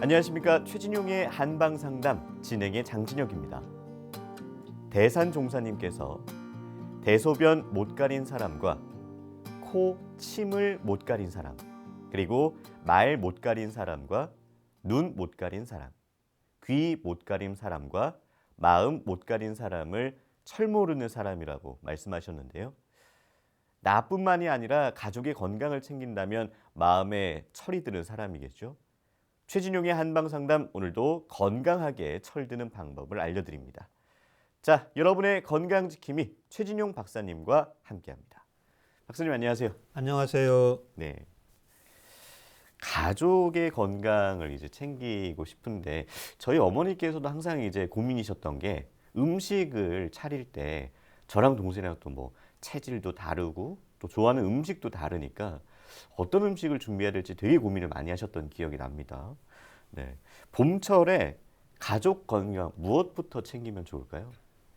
안녕하십니까. 최진용의 한방상담 진행의 장진혁입니다. 대산종사님께서 대소변 못 가린 사람과 코, 침을 못 가린 사람, 그리고 말 못 가린 사람과 눈 못 가린 사람, 귀 못 가린 사람과 마음 못 가린 사람을 철 모르는 사람이라고 말씀하셨는데요. 나뿐만이 아니라 가족의 건강을 챙긴다면 마음에 철이 드는 사람이겠죠. 최진용의 한방상담, 오늘도 건강하게 철드는 방법을 알려드립니다. 자, 여러분의 건강 지킴이 최진용 박사님과 함께합니다. 박사님 안녕하세요. 안녕하세요. 네, 가족의 건강을 이제 챙기고 싶은데 저희 어머니께서도 항상 이제 고민이셨던 게 음식을 차릴 때 저랑 동생이랑 또 뭐 체질도 다르고 또 좋아하는 음식도 다르니까 어떤 음식을 준비해야 될지 되게 고민을 많이 하셨던 기억이 납니다. 네, 봄철에 가족 건강 무엇부터 챙기면 좋을까요?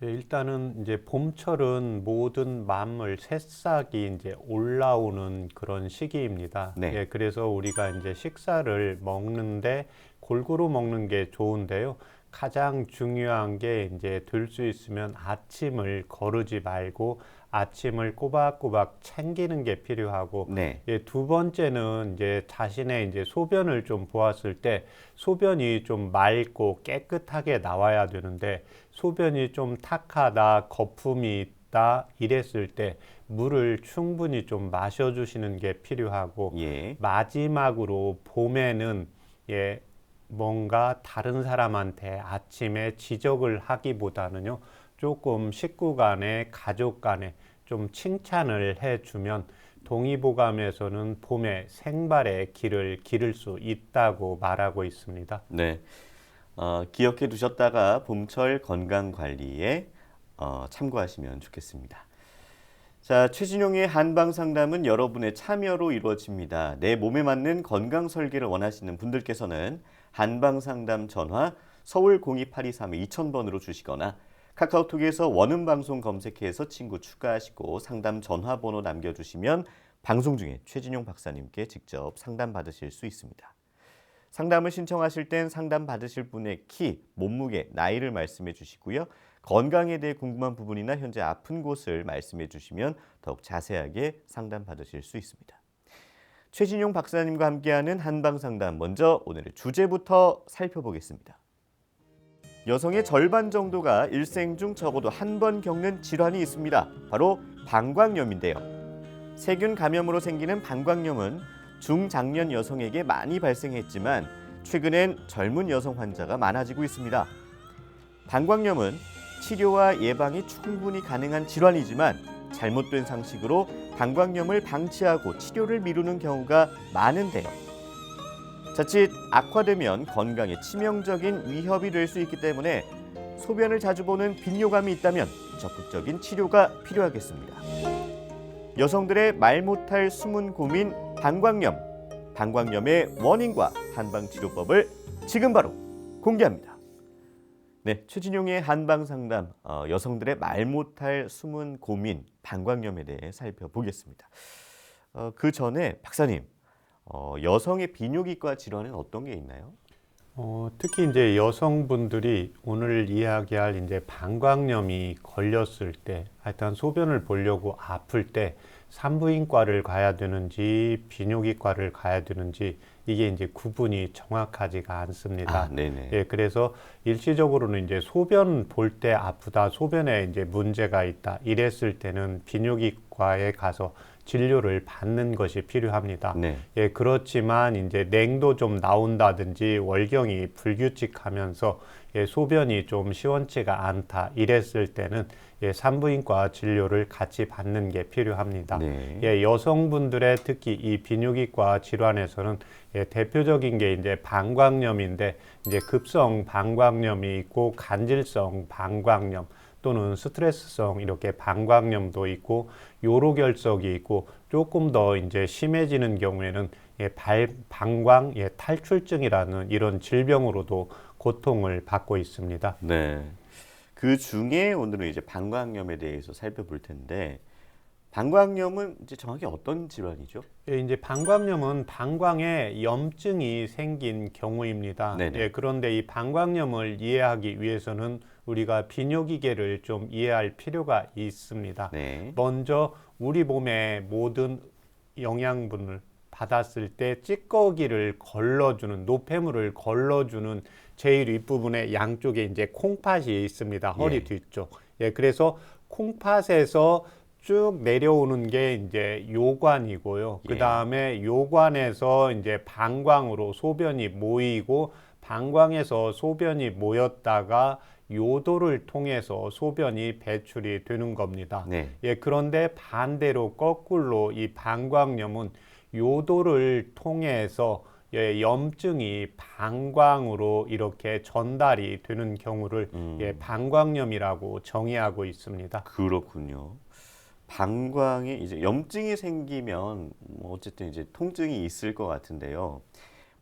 예, 일단은 이제 봄철은 모든 만물 새싹이 이제 올라오는 그런 시기입니다. 네. 예, 그래서 우리가 이제 식사를 먹는데 골고루 먹는 게 좋은데요. 가장 중요한 게 이제 될 수 있으면 아침을 거르지 말고 아침을 꼬박꼬박 챙기는 게 필요하고, 네. 예, 두 번째는 이제 자신의 이제 소변을 좀 보았을 때 소변이 좀 맑고 깨끗하게 나와야 되는데 소변이 좀 탁하다, 거품이 있다 이랬을 때 물을 충분히 좀 마셔주시는 게 필요하고, 예. 마지막으로 봄에는 예, 뭔가 다른 사람한테 아침에 지적을 하기보다는요, 조금 식구 간에 가족 간에 좀 칭찬을 해주면 동의보감에서는 봄에 생발의 길을 기를 수 있다고 말하고 있습니다. 네. 기억해 두셨다가 봄철 건강 관리에 참고하시면 좋겠습니다. 자, 최진용의 한방 상담은 여러분의 참여로 이루어집니다. 내 몸에 맞는 건강 설계를 원하시는 분들께서는 한방 상담 전화 서울 02823-2000번으로 주시거나 카카오톡에서 원음 방송 검색해서 친구 추가하시고 상담 전화번호 남겨주시면 방송 중에 최진용 박사님께 직접 상담 받으실 수 있습니다. 상담을 신청하실 땐 상담 받으실 분의 키, 몸무게, 나이를 말씀해 주시고요. 건강에 대해 궁금한 부분이나 현재 아픈 곳을 말씀해 주시면 더욱 자세하게 상담 받으실 수 있습니다. 최진용 박사님과 함께하는 한방상담, 먼저 오늘의 주제부터 살펴보겠습니다. 여성의 절반 정도가 일생 중 적어도 한 번 겪는 질환이 있습니다. 바로 방광염인데요. 세균 감염으로 생기는 방광염은 중장년 여성에게 많이 발생했지만 최근엔 젊은 여성 환자가 많아지고 있습니다. 방광염은 치료와 예방이 충분히 가능한 질환이지만 잘못된 상식으로 방광염을 방치하고 치료를 미루는 경우가 많은데요. 자칫 악화되면 건강에 치명적인 위협이 될 수 있기 때문에 소변을 자주 보는 빈뇨감이 있다면 적극적인 치료가 필요하겠습니다. 여성들의 말 못할 숨은 고민 방광염, 방광염의 원인과 한방치료법을 지금 바로 공개합니다. 네, 최진용의 한방상담, 여성들의 말 못할 숨은 고민, 방광염에 대해 살펴보겠습니다. 그 전에 박사님, 여성의 비뇨기과 질환은 어떤 게 있나요? 특히 이제 여성분들이 오늘 이야기할 이제 방광염이 걸렸을 때, 하여튼 소변을 보려고 아플 때 산부인과를 가야 되는지 비뇨기과를 가야 되는지 이게 이제 구분이 정확하지가 않습니다. 네네. 예, 그래서 일시적으로는 이제 소변 볼 때 아프다, 소변에 이제 문제가 있다 이랬을 때는 비뇨기과에 가서 진료를 받는 것이 필요합니다. 네. 예, 그렇지만 이제 냉도 좀 나온다든지 월경이 불규칙하면서 예, 소변이 좀 시원치가 않다 이랬을 때는 예, 산부인과 진료를 같이 받는 게 필요합니다. 네. 예, 여성분들의 특히 이 비뇨기과 질환에서는 예, 대표적인 게 이제 방광염인데 이제 급성 방광염이 있고 간질성 방광염 또는 스트레스성 이렇게 방광염도 있고 요로결석이 있고 조금 더 이제 심해지는 경우에는 예, 방광 예, 탈출증이라는 이런 질병으로도 고통을 받고 있습니다. 네. 그 중에 오늘은 이제 방광염에 대해서 살펴볼 텐데 방광염은 이제 정확히 어떤 질환이죠? 예, 이제 방광염은 방광에 염증이 생긴 경우입니다. 네네. 예, 그런데 이 방광염을 이해하기 위해서는 우리가 비뇨기계를 좀 이해할 필요가 있습니다. 네. 먼저 우리 몸의 모든 영양분을 받았을 때 찌꺼기를 걸러주는 노폐물을 걸러주는 제일 윗부분에 양쪽에 이제 콩팥이 있습니다. 허리 예. 뒤쪽. 예, 그래서 콩팥에서 쭉 내려오는 게 이제 요관이고요. 예. 그 다음에 요관에서 이제 방광으로 소변이 모이고 방광에서 소변이 모였다가 요도를 통해서 소변이 배출이 되는 겁니다. 네. 예, 그런데 반대로 거꾸로 이 방광염은 요도를 통해서 예, 염증이 방광으로 이렇게 전달이 되는 경우를 예, 방광염이라고 정의하고 있습니다. 그렇군요. 방광에 이제 염증이 생기면 뭐 어쨌든 이제 통증이 있을 것 같은데요.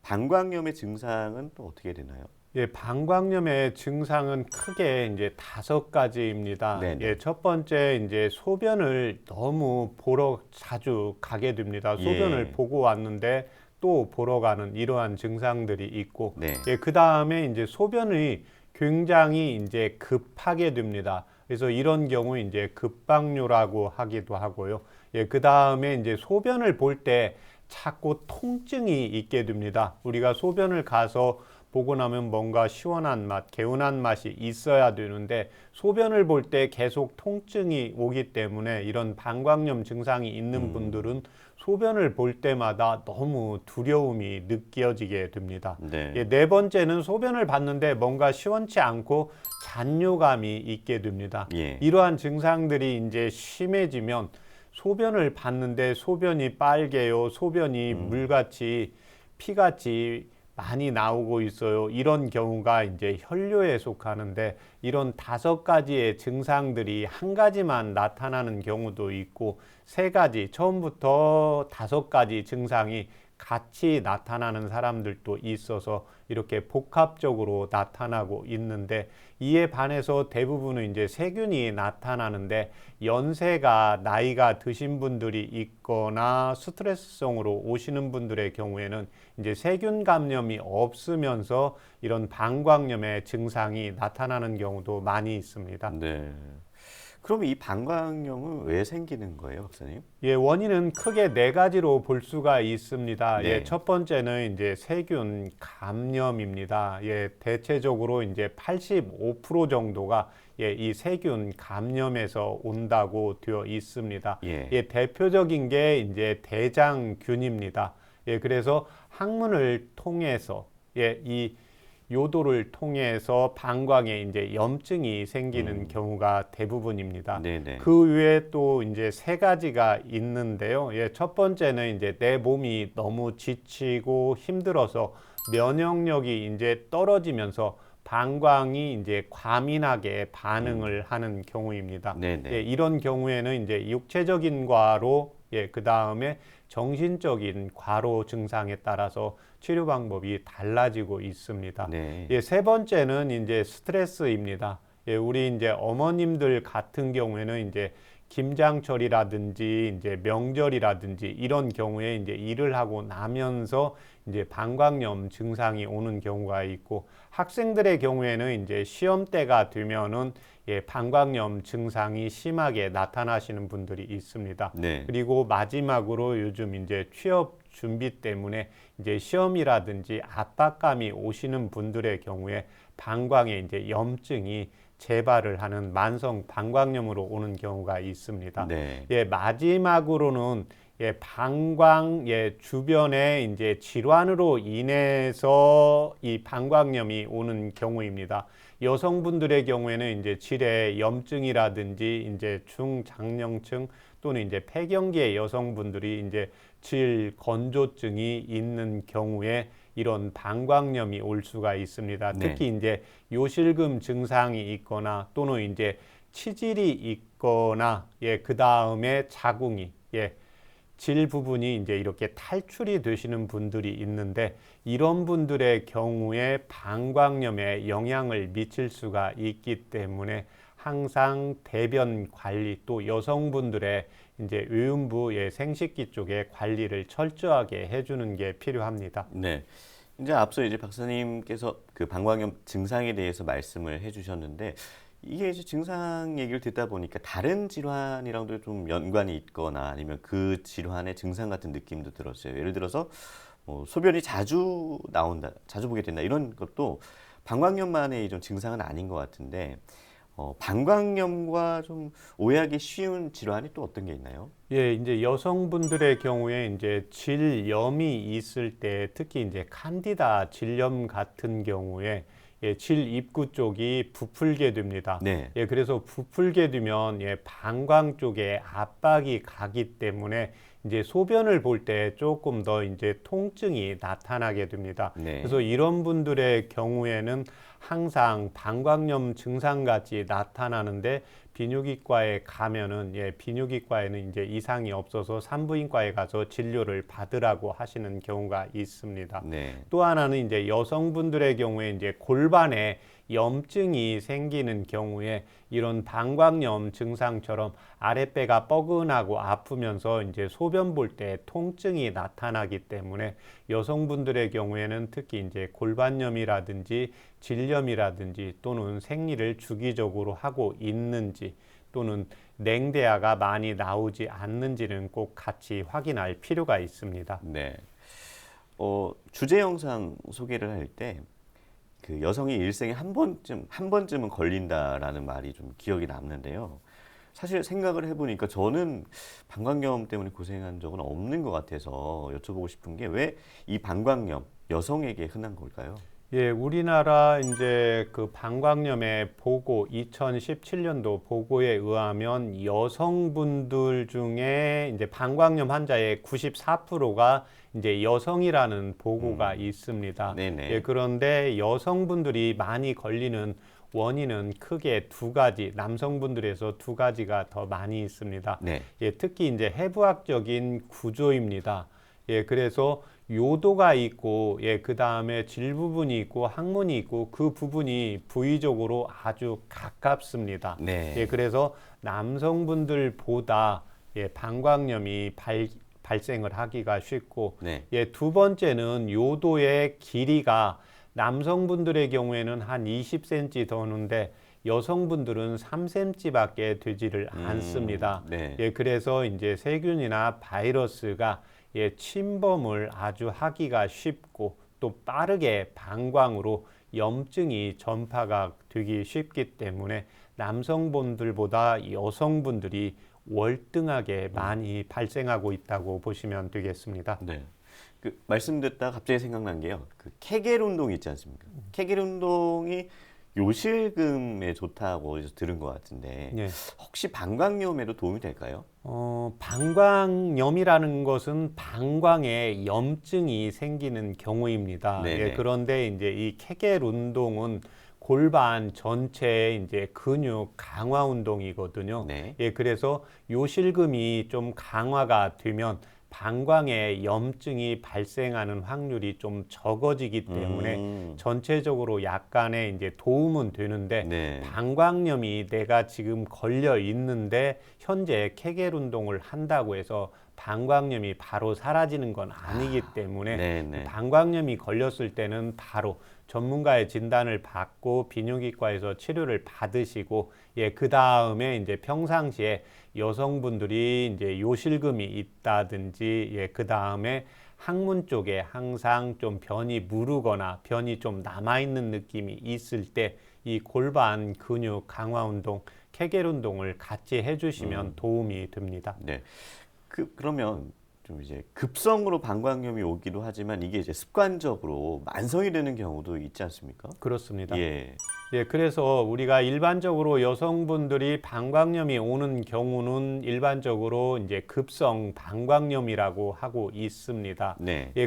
방광염의 증상은 또 어떻게 되나요? 예, 방광염의 증상은 크게 이제 5가지입니다. 네네. 예, 첫 번째 이제 소변을 너무 보러 자주 가게 됩니다. 소변을 예. 보고 왔는데 또 보러 가는 이러한 증상들이 있고, 네. 예, 그 다음에 이제 소변이 굉장히 이제 급하게 됩니다. 그래서 이런 경우 이제 급박뇨라고 하기도 하고요. 예, 그 다음에 이제 소변을 볼 때 자꾸 통증이 있게 됩니다. 우리가 소변을 가서 보고 나면 뭔가 시원한 맛, 개운한 맛이 있어야 되는데 소변을 볼 때 계속 통증이 오기 때문에 이런 방광염 증상이 있는 분들은 소변을 볼 때마다 너무 두려움이 느껴지게 됩니다. 네. 예, 네 번째는 소변을 봤는데 뭔가 시원치 않고 잔뇨감이 있게 됩니다. 예. 이러한 증상들이 이제 심해지면 소변을 봤는데 소변이 빨개요. 소변이 물같이 피같이 많이 나오고 있어요. 이런 경우가 이제 혈뇨에 속하는데 이런 5가지의 증상들이 한 가지만 나타나는 경우도 있고 3가지, 처음부터 5가지 증상이 같이 나타나는 사람들도 있어서 이렇게 복합적으로 나타나고 있는데 이에 반해서 대부분은 이제 세균이 나타나는데 연세가 나이가 드신 분들이 있거나 스트레스성으로 오시는 분들의 경우에는 이제 세균 감염이 없으면서 이런 방광염의 증상이 나타나는 경우도 많이 있습니다. 네. 그럼 이 방광염은 왜 생기는 거예요, 박사님? 예, 원인은 크게 4가지로 볼 수가 있습니다. 네. 예, 첫 번째는 이제 세균 감염입니다. 예, 대체적으로 이제 85% 정도가 예, 이 세균 감염에서 온다고 되어 있습니다. 예. 예, 대표적인 게 이제 대장균입니다. 예, 그래서 항문을 통해서 예, 이 요도를 통해서 방광에 이제 염증이 생기는 경우가 대부분입니다. 네네. 그 외에 또 이제 3가지가 있는데요. 예, 첫 번째는 이제 내 몸이 너무 지치고 힘들어서 면역력이 이제 떨어지면서 방광이 이제 과민하게 반응을 하는 경우입니다. 네네. 예, 이런 경우에는 이제 육체적인 과로 예, 그 다음에 정신적인 과로 증상에 따라서 치료 방법이 달라지고 있습니다. 네. 예, 3번째는 이제 스트레스입니다. 예, 우리 이제 어머님들 같은 경우에는 이제 김장철이라든지 이제 명절이라든지 이런 경우에 이제 일을 하고 나면서 이제 방광염 증상이 오는 경우가 있고 학생들의 경우에는 이제 시험 때가 되면은 예, 방광염 증상이 심하게 나타나시는 분들이 있습니다. 네. 그리고 마지막으로 요즘 이제 취업 준비 때문에 이제 시험이라든지 압박감이 오시는 분들의 경우에 방광에 이제 염증이 재발을 하는 만성 방광염으로 오는 경우가 있습니다. 네. 예, 마지막으로는 예, 방광 예, 주변에 이제 질환으로 인해서 이 방광염이 오는 경우입니다. 여성분들의 경우에는 이제 질의 염증이라든지 이제 중장년층 또는 이제 폐경기의 여성분들이 이제 질 건조증이 있는 경우에 이런 방광염이 올 수가 있습니다. 네. 특히 이제 요실금 증상이 있거나 또는 이제 치질이 있거나 예, 그 다음에 자궁이 예, 질 부분이 이제 이렇게 탈출이 되시는 분들이 있는데 이런 분들의 경우에 방광염에 영향을 미칠 수가 있기 때문에 항상 대변 관리 또 여성분들의 이제 의음부 생식기 쪽에 관리를 철저하게 해주는 게 필요합니다. 네. 이제 앞서 이제 박사님께서 그 방광염 증상에 대해서 말씀을 해주셨는데 이게 이제 증상 얘기를 듣다 보니까 다른 질환이랑도 좀 연관이 있거나 아니면 그 질환의 증상 같은 느낌도 들었어요. 예를 들어서 뭐 소변이 자주 나온다, 자주 보게 된다 이런 것도 방광염만의 이런 증상은 아닌 것 같은데 방광염과 좀 오해하기 쉬운 질환이 또 어떤 게 있나요? 예, 이제 여성분들의 경우에 이제 질염이 있을 때 특히 이제 칸디다 질염 같은 경우에 질 입구 쪽이 부풀게 됩니다. 네. 그래서 부풀게 되면 방광 쪽에 압박이 가기 때문에 이제 소변을 볼 때 조금 더 이제 통증이 나타나게 됩니다. 네. 그래서 이런 분들의 경우에는 항상 방광염 증상 같이 나타나는데 비뇨기과에 가면은 비뇨기과에는 이제 이상이 없어서 산부인과에 가서 진료를 받으라고 하시는 경우가 있습니다. 네. 또 하나는 이제 여성분들의 경우에 이제 골반에 염증이 생기는 경우에 이런 방광염 증상처럼 아랫배가 뻐근하고 아프면서 이제 소변 볼 때 통증이 나타나기 때문에 여성분들의 경우에는 특히 이제 골반염이라든지 질염이라든지 또는 생리를 주기적으로 하고 있는지 또는 냉대야가 많이 나오지 않는지는 꼭 같이 확인할 필요가 있습니다. 네. 주제 영상 소개를 할 때 그 여성이 일생에 한 번쯤은 걸린다라는 말이 좀 기억이 남는데요. 사실 생각을 해보니까 저는 방광염 때문에 고생한 적은 없는 것 같아서 여쭤보고 싶은 게 왜 이 방광염 여성에게 흔한 걸까요? 우리나라 이제 그 방광염의 보고 2017년도 보고에 의하면 여성분들 중에 이제 방광염 환자의 94%가 이제 여성이라는 보고가 있습니다. 네네. 그런데 여성분들이 많이 걸리는 원인은 크게 두 가지, 남성분들에서 두 가지가 더 많이 있습니다. 네. 특히 이제 해부학적인 구조입니다. 그래서 요도가 있고, 그 다음에 질 부분이 있고, 항문이 있고, 그 부분이 부위적으로 아주 가깝습니다. 네. 그래서 남성분들보다 방광염이 발생을 하기가 쉽고, 네. 두 번째는 요도의 길이가 남성분들의 경우에는 한 20cm 도는데 여성분들은 3cm밖에 되지를 않습니다. 네. 그래서 이제 세균이나 바이러스가 침범을 아주 하기가 쉽고 또 빠르게 방광으로 염증이 전파가 되기 쉽기 때문에 남성분들보다 여성분들이 월등하게 많이 발생하고 있다고 보시면 되겠습니다. 네. 그 말씀 듣다 갑자기 생각난 게요. 그 케겔 운동 있지 않습니까? 케겔 운동이 요실금에 좋다고 어디서 들은 것 같은데 혹시 방광염에도 도움이 될까요? 방광염이라는 것은 방광에 염증이 생기는 경우입니다. 그런데 이제 이 케겔 운동은 골반 전체의 이제 근육 강화 운동이거든요. 그래서 요실금이 좀 강화가 되면 방광에 염증이 발생하는 확률이 좀 적어지기 때문에 전체적으로 약간의 이제 도움은 되는데 방광염이 내가 지금 걸려 있는데 현재 케겔 운동을 한다고 해서 방광염이 바로 사라지는 건 아니기 때문에 방광염이 걸렸을 때는 바로 전문가의 진단을 받고 비뇨기과에서 치료를 받으시고 그 다음에 이제 평상시에 여성분들이 이제 요실금이 있다든지 그 다음에 항문 쪽에 항상 좀 변이 무르거나 변이 좀 남아 있는 느낌이 있을 때 이 골반 근육 강화 운동, 케겔 운동을 같이 해주시면 도움이 됩니다. 네. 그러면 좀 이제 급성으로 방광염이 오기도 하지만 이게 이제 습관적으로 만성이 되는 경우도 있지 않습니까? 그렇습니다. 예. 그래서 우리가 일반적으로 여성분들이 방광염이 오는 경우는 일반적으로 이제 급성 방광염이라고 하고 있습니다.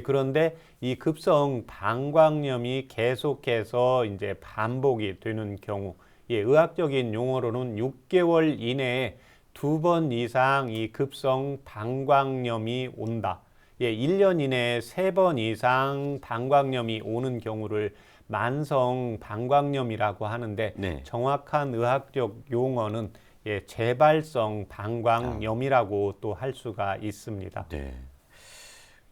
그런데 이 급성 방광염이 계속해서 이제 반복이 되는 경우, 의학적인 용어로는 6개월 이내에 2번 이상 이 급성 방광염이 온다. 1년 이내에 3번 이상 방광염이 오는 경우를 만성 방광염이라고 하는데 정확한 의학적 용어는 재발성 방광염이라고 또 할 수가 있습니다. 네.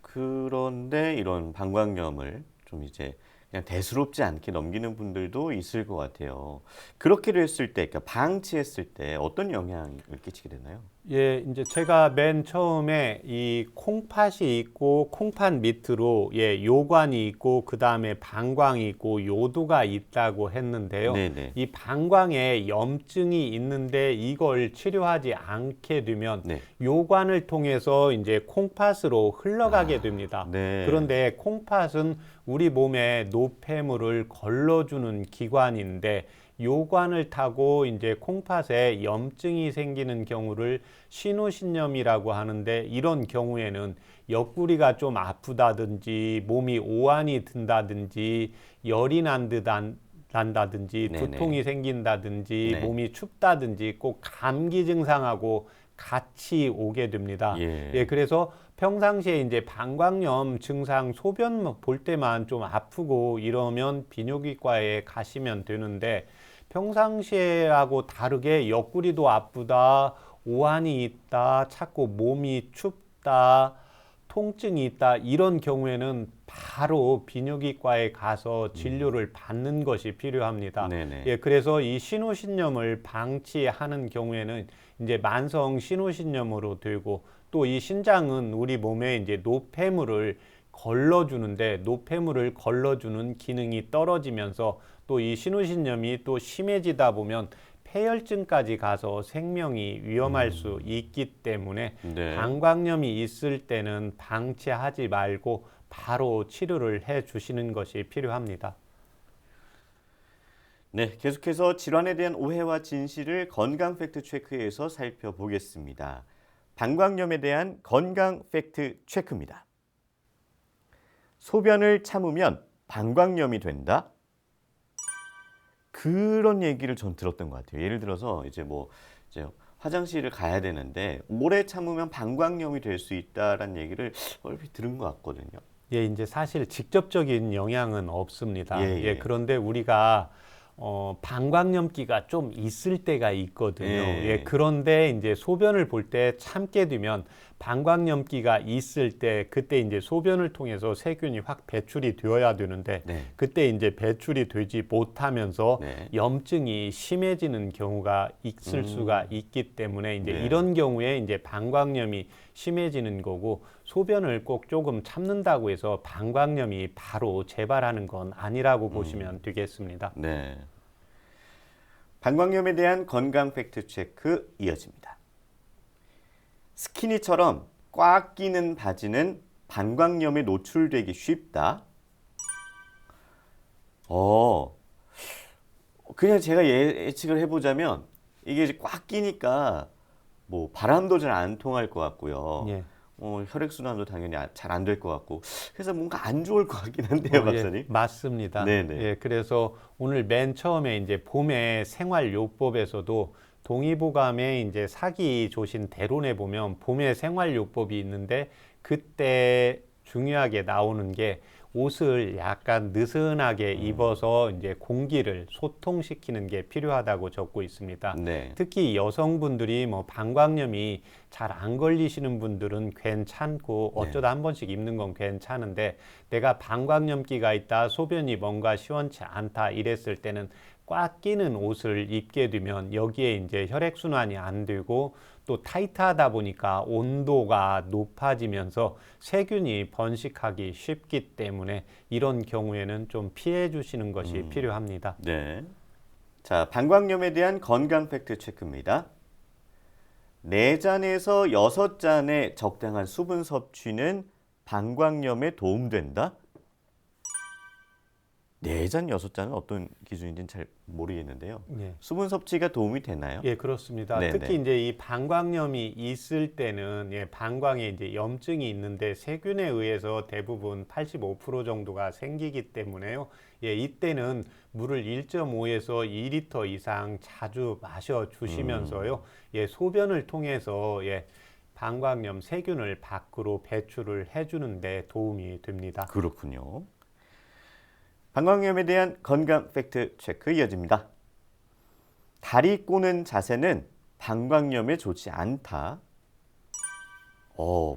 그런데 이런 방광염을 좀 이제 그냥 대수롭지 않게 넘기는 분들도 있을 것 같아요. 그렇게 됐을 때, 그러니까 방치했을 때 어떤 영향을 끼치게 되나요? 예, 이제 제가 맨 처음에 이 콩팥이 있고 콩팥 밑으로 요관이 있고 그 다음에 방광이 있고 요도가 있다고 했는데요. 네네. 이 방광에 염증이 있는데 이걸 치료하지 않게 되면 네. 요관을 통해서 이제 콩팥으로 흘러가게 됩니다. 네. 그런데 콩팥은 우리 몸에 노폐물을 걸러주는 기관인데 요관을 타고 이제 콩팥에 염증이 생기는 경우를 신우신염이라고 하는데, 이런 경우에는 옆구리가 좀 아프다든지 몸이 오한이 든다든지 열이 난다든지 네네. 두통이 생긴다든지 네. 몸이 춥다든지 꼭 감기 증상하고 같이 오게 됩니다. 예. 그래서 평상시에 이제 방광염 증상 소변 볼 때만 좀 아프고 이러면 비뇨기과에 가시면 되는데, 평상시에하고 다르게 옆구리도 아프다, 오한이 있다, 자꾸 몸이 춥다, 통증이 있다, 이런 경우에는 바로 비뇨기과에 가서 진료를 받는 것이 필요합니다. 네네. 그래서 이 신우신염을 방치하는 경우에는 이제 만성 신우신염으로 되고, 또 이 신장은 우리 몸에 이제 노폐물을 걸러주는 기능이 떨어지면서 또 이 신우신염이 또 심해지다 보면 폐혈증까지 가서 생명이 위험할 수 있기 때문에 네. 방광염이 있을 때는 방치하지 말고 바로 치료를 해 주시는 것이 필요합니다. 네, 계속해서 질환에 대한 오해와 진실을 건강 팩트 체크에서 살펴보겠습니다. 방광염에 대한 건강 팩트 체크입니다. 소변을 참으면 방광염이 된다? 그런 얘기를 전 들었던 것 같아요. 예를 들어서 이제 화장실을 가야 되는데 오래 참으면 방광염이 될 수 있다라는 얘기를 얼핏 들은 것 같거든요. 이제 사실 직접적인 영향은 없습니다. 예. 그런데 우리가 방광염기가 좀 있을 때가 있거든요. 예. 그런데 이제 소변을 볼 때 참게 되면 방광염기가 있을 때 그때 이제 소변을 통해서 세균이 확 배출이 되어야 되는데 네. 그때 이제 배출이 되지 못하면서 네. 염증이 심해지는 경우가 있을 수가 있기 때문에 이제 네. 이런 경우에 이제 방광염이 심해지는 거고, 소변을 꼭 조금 참는다고 해서 방광염이 바로 재발하는 건 아니라고 보시면 되겠습니다. 네. 방광염에 대한 건강 팩트 체크 이어집니다. 스키니처럼 꽉 끼는 바지는 방광염에 노출되기 쉽다. 그냥 제가 예측을 해보자면 이게 이제 꽉 끼니까 뭐 바람도 잘 안 통할 것 같고요. 예. 혈액순환도 당연히 잘 안 될 것 같고, 그래서 뭔가 안 좋을 것 같긴 한데요, 박사님. 맞습니다. 네네. 그래서 오늘 맨 처음에 이제 봄의 생활요법에서도 동의보감에 이제 사기 조신 대론에 보면 봄의 생활요법이 있는데, 그때 중요하게 나오는 게 옷을 약간 느슨하게 입어서 이제 공기를 소통시키는 게 필요하다고 적고 있습니다. 네. 특히 여성분들이 뭐 방광염이 잘 안 걸리시는 분들은 괜찮고 어쩌다 한 번씩 입는 건 괜찮은데, 내가 방광염기가 있다, 소변이 뭔가 시원치 않다 이랬을 때는 꽉 끼는 옷을 입게 되면 여기에 이제 혈액순환이 안 되고 또 타이트하다 보니까 온도가 높아지면서 세균이 번식하기 쉽기 때문에 이런 경우에는 좀 피해 주시는 것이 필요합니다. 네. 자, 방광염에 대한 건강 팩트 체크입니다. 4잔에서 6잔의 적당한 수분 섭취는 방광염에 도움된다? 4잔, 6잔은 어떤 기준인지는 잘 모르겠는데요. 수분 섭취가 도움이 되나요? 그렇습니다. 네네. 특히 이제 이 방광염이 있을 때는 방광에 이제 염증이 있는데 세균에 의해서 대부분 85% 정도가 생기기 때문에요. 이때는 물을 1.5에서 2리터 이상 자주 마셔 주시면서요. 소변을 통해서 방광염 세균을 밖으로 배출을 해주는 데 도움이 됩니다. 그렇군요. 방광염에 대한 건강 팩트 체크 이어집니다. 다리 꼬는 자세는 방광염에 좋지 않다.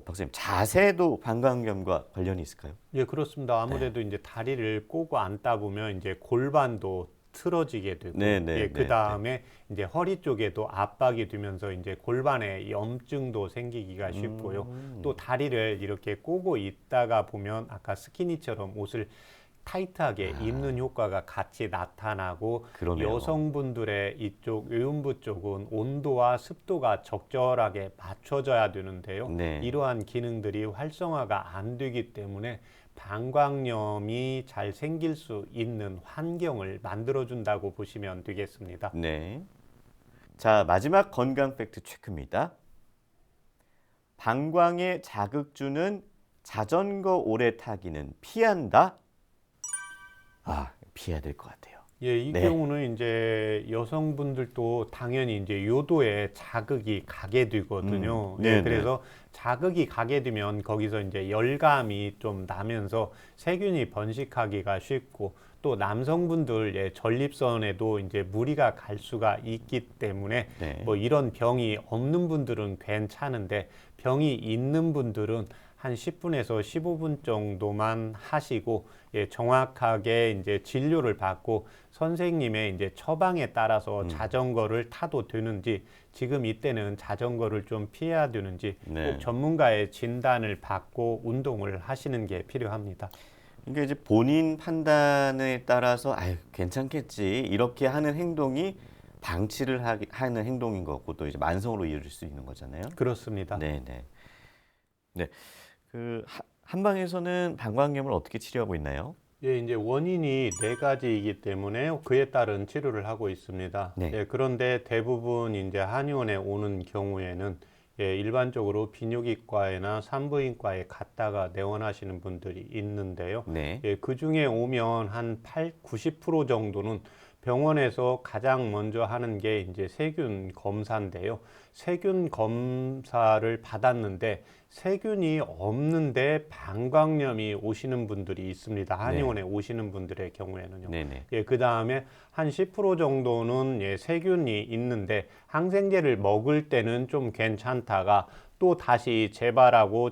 박사님, 자세도 방광염과 관련이 있을까요? 예, 그렇습니다. 아무래도 이제 다리를 꼬고 앉다 보면 이제 골반도 틀어지게 되고, 네, 네, 예, 네, 그 다음에 이제 허리 쪽에도 압박이 되면서 이제 골반에 염증도 생기기가 쉽고요. 또 다리를 이렇게 꼬고 있다가 보면 아까 스키니처럼 옷을 타이트하게 입는 효과가 같이 나타나고, 그러네요. 여성분들의 이쪽 외음부 쪽은 온도와 습도가 적절하게 맞춰져야 되는데요. 네. 이러한 기능들이 활성화가 안 되기 때문에 방광염이 잘 생길 수 있는 환경을 만들어준다고 보시면 되겠습니다. 네. 자, 마지막 건강 팩트 체크입니다. 방광에 자극 주는 자전거 오래 타기는 피한다? 피해야 될 것 같아요. 예, 이 네. 경우는 이제 여성분들도 당연히 이제 요도에 자극이 가게 되거든요. 네네. 그래서 자극이 가게 되면 거기서 이제 열감이 좀 나면서 세균이 번식하기가 쉽고, 또 남성분들 전립선에도 이제 무리가 갈 수가 있기 때문에 네. 뭐 이런 병이 없는 분들은 괜찮은데, 병이 있는 분들은 한 10분에서 15분 정도만 하시고, 정확하게 이제 진료를 받고 선생님의 이제 처방에 따라서 자전거를 타도 되는지, 지금 이때는 자전거를 좀 피해야 되는지 네. 꼭 전문가의 진단을 받고 운동을 하시는 게 필요합니다. 그러니까 이제 본인 판단에 따라서 괜찮겠지 이렇게 하는 행동이 방치를 하는 행동인 거고, 또 이제 만성으로 이어질 수 있는 거잖아요. 그렇습니다. 네, 네. 네. 그 한방에서는 방광염을 어떻게 치료하고 있나요? 예, 이제 원인이 네 가지이기 때문에 그에 따른 치료를 하고 있습니다. 네. 예, 그런데 대부분 이제 한의원에 오는 경우에는 일반적으로 비뇨기과나 산부인과에 갔다가 내원하시는 분들이 있는데요. 네. 그 중에 오면 한 90% 정도는 병원에서 가장 먼저 하는 게 이제 세균 검사인데요. 세균 검사를 받았는데 세균이 없는데 방광염이 오시는 분들이 있습니다. 한의원에 오시는 분들의 경우에는요. 네네. 그 다음에 한 10% 정도는 세균이 있는데 항생제를 먹을 때는 좀 괜찮다가 또 다시 재발하고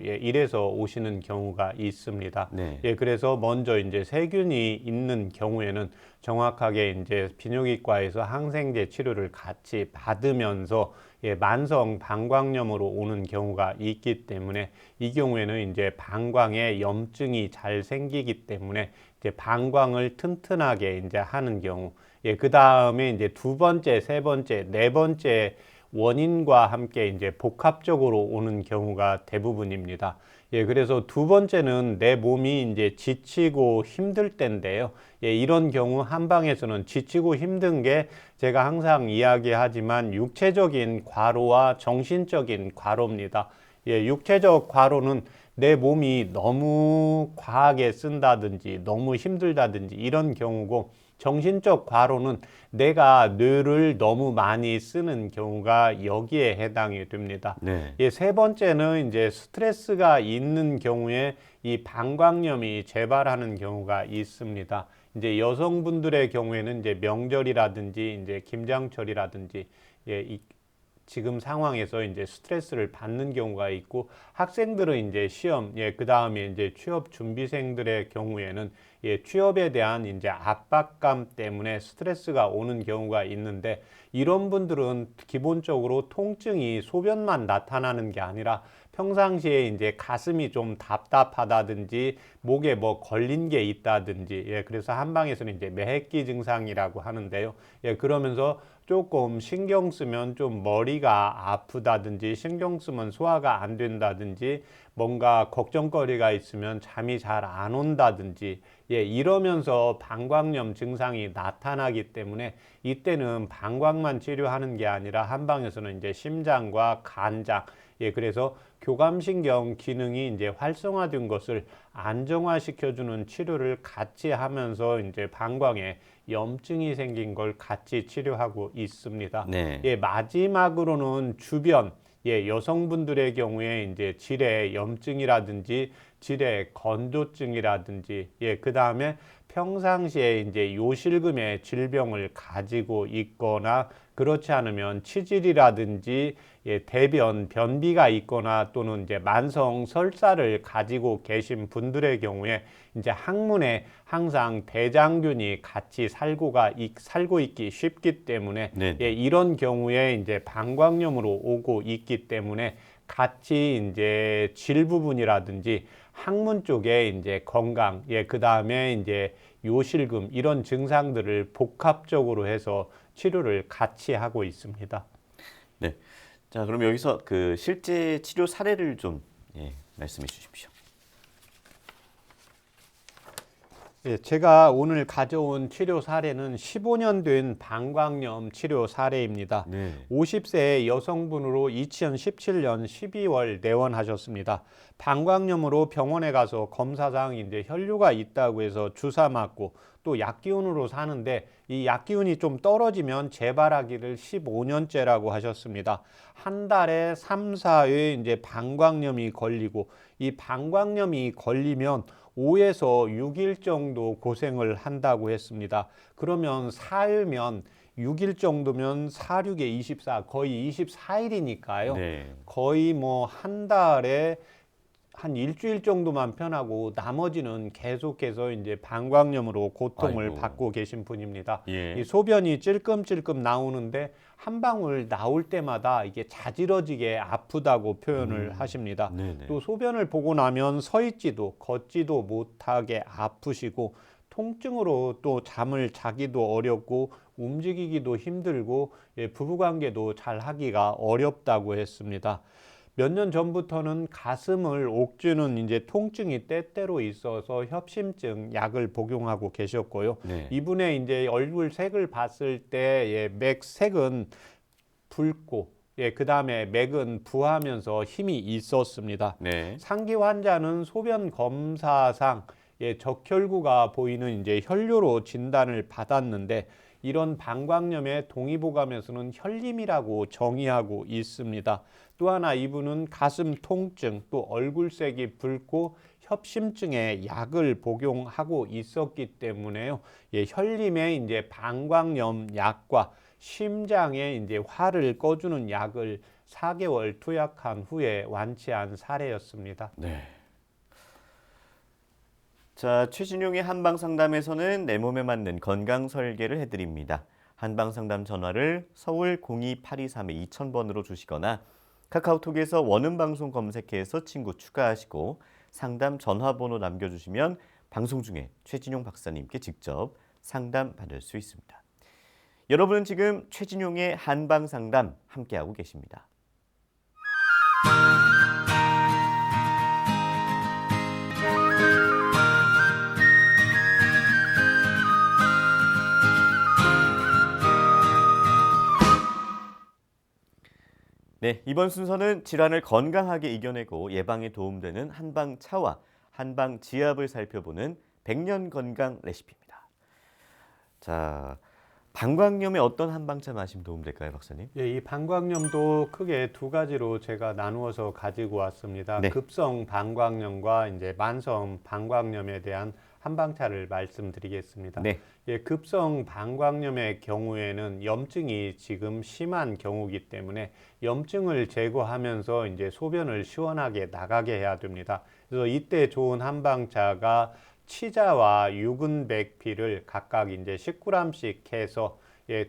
이래서 오시는 경우가 있습니다. 네. 그래서 먼저 이제 세균이 있는 경우에는 정확하게 이제 비뇨기과에서 항생제 치료를 같이 받으면서 만성 방광염으로 오는 경우가 있기 때문에, 이 경우에는 이제 방광에 염증이 잘 생기기 때문에 이제 방광을 튼튼하게 이제 하는 경우, 그 다음에 이제 두 번째, 세 번째, 네 번째 원인과 함께 이제 복합적으로 오는 경우가 대부분입니다. 그래서 두 번째는 내 몸이 이제 지치고 힘들 때인데요. 이런 경우 한방에서는 지치고 힘든 게 제가 항상 이야기하지만 육체적인 과로와 정신적인 과로입니다. 육체적 과로는 내 몸이 너무 과하게 쓴다든지 너무 힘들다든지 이런 경우고, 정신적 과로는 내가 뇌를 너무 많이 쓰는 경우가 여기에 해당이 됩니다. 네. 세 번째는 이제 스트레스가 있는 경우에 이 방광염이 재발하는 경우가 있습니다. 이제 여성분들의 경우에는 이제 명절이라든지 이제 김장철이라든지 지금 상황에서 이제 스트레스를 받는 경우가 있고, 학생들은 이제 시험, 그 다음에 이제 취업 준비생들의 경우에는 취업에 대한 이제 압박감 때문에 스트레스가 오는 경우가 있는데, 이런 분들은 기본적으로 통증이 소변만 나타나는 게 아니라 평상시에 이제 가슴이 좀 답답하다든지 목에 뭐 걸린 게 있다든지, 그래서 한방에서는 이제 매핵기 증상이라고 하는데요. 그러면서 조금 신경 쓰면 좀 머리가 아프다든지, 신경 쓰면 소화가 안 된다든지, 뭔가 걱정거리가 있으면 잠이 잘 안 온다든지, 이러면서 방광염 증상이 나타나기 때문에 이때는 방광만 치료하는 게 아니라 한방에서는 이제 심장과 간장, 그래서 교감신경 기능이 이제 활성화된 것을 안정화시켜주는 치료를 같이 하면서 이제 방광에 염증이 생긴 걸 같이 치료하고 있습니다. 네. 마지막으로는 주변, 여성분들의 경우에 이제 질의 염증이라든지 질의 건조증이라든지 그다음에 평상시에 이제 요실금의 질병을 가지고 있거나 그렇지 않으면 치질이라든지 대변 변비가 있거나 또는 이제 만성 설사를 가지고 계신 분들의 경우에 이제 항문에 항상 대장균이 같이 살고 있기 쉽기 때문에 네. 이런 경우에 이제 방광염으로 오고 있기 때문에 같이 이제 질 부분이라든지 항문 쪽에 이제 건강, 그 다음에 이제 요실금 이런 증상들을 복합적으로 해서 치료를 같이 하고 있습니다. 네. 자, 그럼 여기서 그 실제 치료 사례를 좀 말씀해 주십시오. 제가 오늘 가져온 치료 사례는 15년 된 방광염 치료 사례입니다. 네. 50세 여성분으로 2017년 12월 내원하셨습니다. 방광염으로 병원에 가서 검사상 이제 혈류가 있다고 해서 주사 맞고 또 약기운으로 사는데 이 약기운이 좀 떨어지면 재발하기를 15년째라고 하셨습니다. 한 달에 3, 4회 이제 방광염이 걸리고 이 방광염이 걸리면 5에서 6일 정도 고생을 한다고 했습니다. 그러면 4회면 6일 정도면 4, 6에 24, 거의 24일이니까요. 네. 거의 뭐 한 달에 한 일주일 정도만 편하고 나머지는 계속해서 이제 방광염으로 고통을 아이고. 받고 계신 분입니다. 예. 이 소변이 찔끔찔끔 나오는데 한 방울 나올 때마다 이게 자지러지게 아프다고 표현을 하십니다. 네네. 또 소변을 보고 나면 서 있지도 걷지도 못하게 아프시고 통증으로 또 잠을 자기도 어렵고 움직이기도 힘들고 부부관계도 잘 하기가 어렵다고 했습니다. 몇 년 전부터는 가슴을 옥주는 이제 통증이 때때로 있어서 협심증 약을 복용하고 계셨고요. 네. 이분의 이제 얼굴 색을 봤을 때 맥색은 붉고 그 다음에 맥은 부하면서 힘이 있었습니다. 네. 상기 환자는 소변 검사상 적혈구가 보이는 이제 혈뇨로 진단을 받았는데 이런 방광염의 동의보감에서는 혈림이라고 정의하고 있습니다. 또 하나 이분은 가슴 통증, 또 얼굴색이 붉고 협심증에 약을 복용하고 있었기 때문에요. 혈림의 이제 방광염 약과 심장에 이제 화를 꺼주는 약을 4개월 투약한 후에 완치한 사례였습니다. 네. 자, 최진용의 한방 상담에서는 내 몸에 맞는 건강 설계를 해드립니다. 한방 상담 전화를 서울 02823-2000번으로 주시거나 카카오톡에서 원음 방송 검색해서 친구 추가하시고 상담 전화번호 남겨주시면 방송 중에 최진용 박사님께 직접 상담 받을 수 있습니다. 여러분은 지금 최진용의 한방 상담 함께하고 계십니다. 네, 이번 순서는 질환을 건강하게 이겨내고 예방에 도움되는 한방차와 한방지압을 살펴보는 100년 건강 레시피입니다. 자, 방광염에 어떤 한방차 마시면 도움될까요, 박사님? 이 방광염도 크게 두 가지로 제가 나누어서 가지고 왔습니다. 네. 급성 방광염과 이제 만성 방광염에 대한 한방차를 말씀드리겠습니다. 네. 급성 방광염의 경우에는 염증이 지금 심한 경우이기 때문에 염증을 제거하면서 이제 소변을 시원하게 나가게 해야 됩니다. 그래서 이때 좋은 한방차가 치자와 유근백피를 각각 이제 10g씩 해서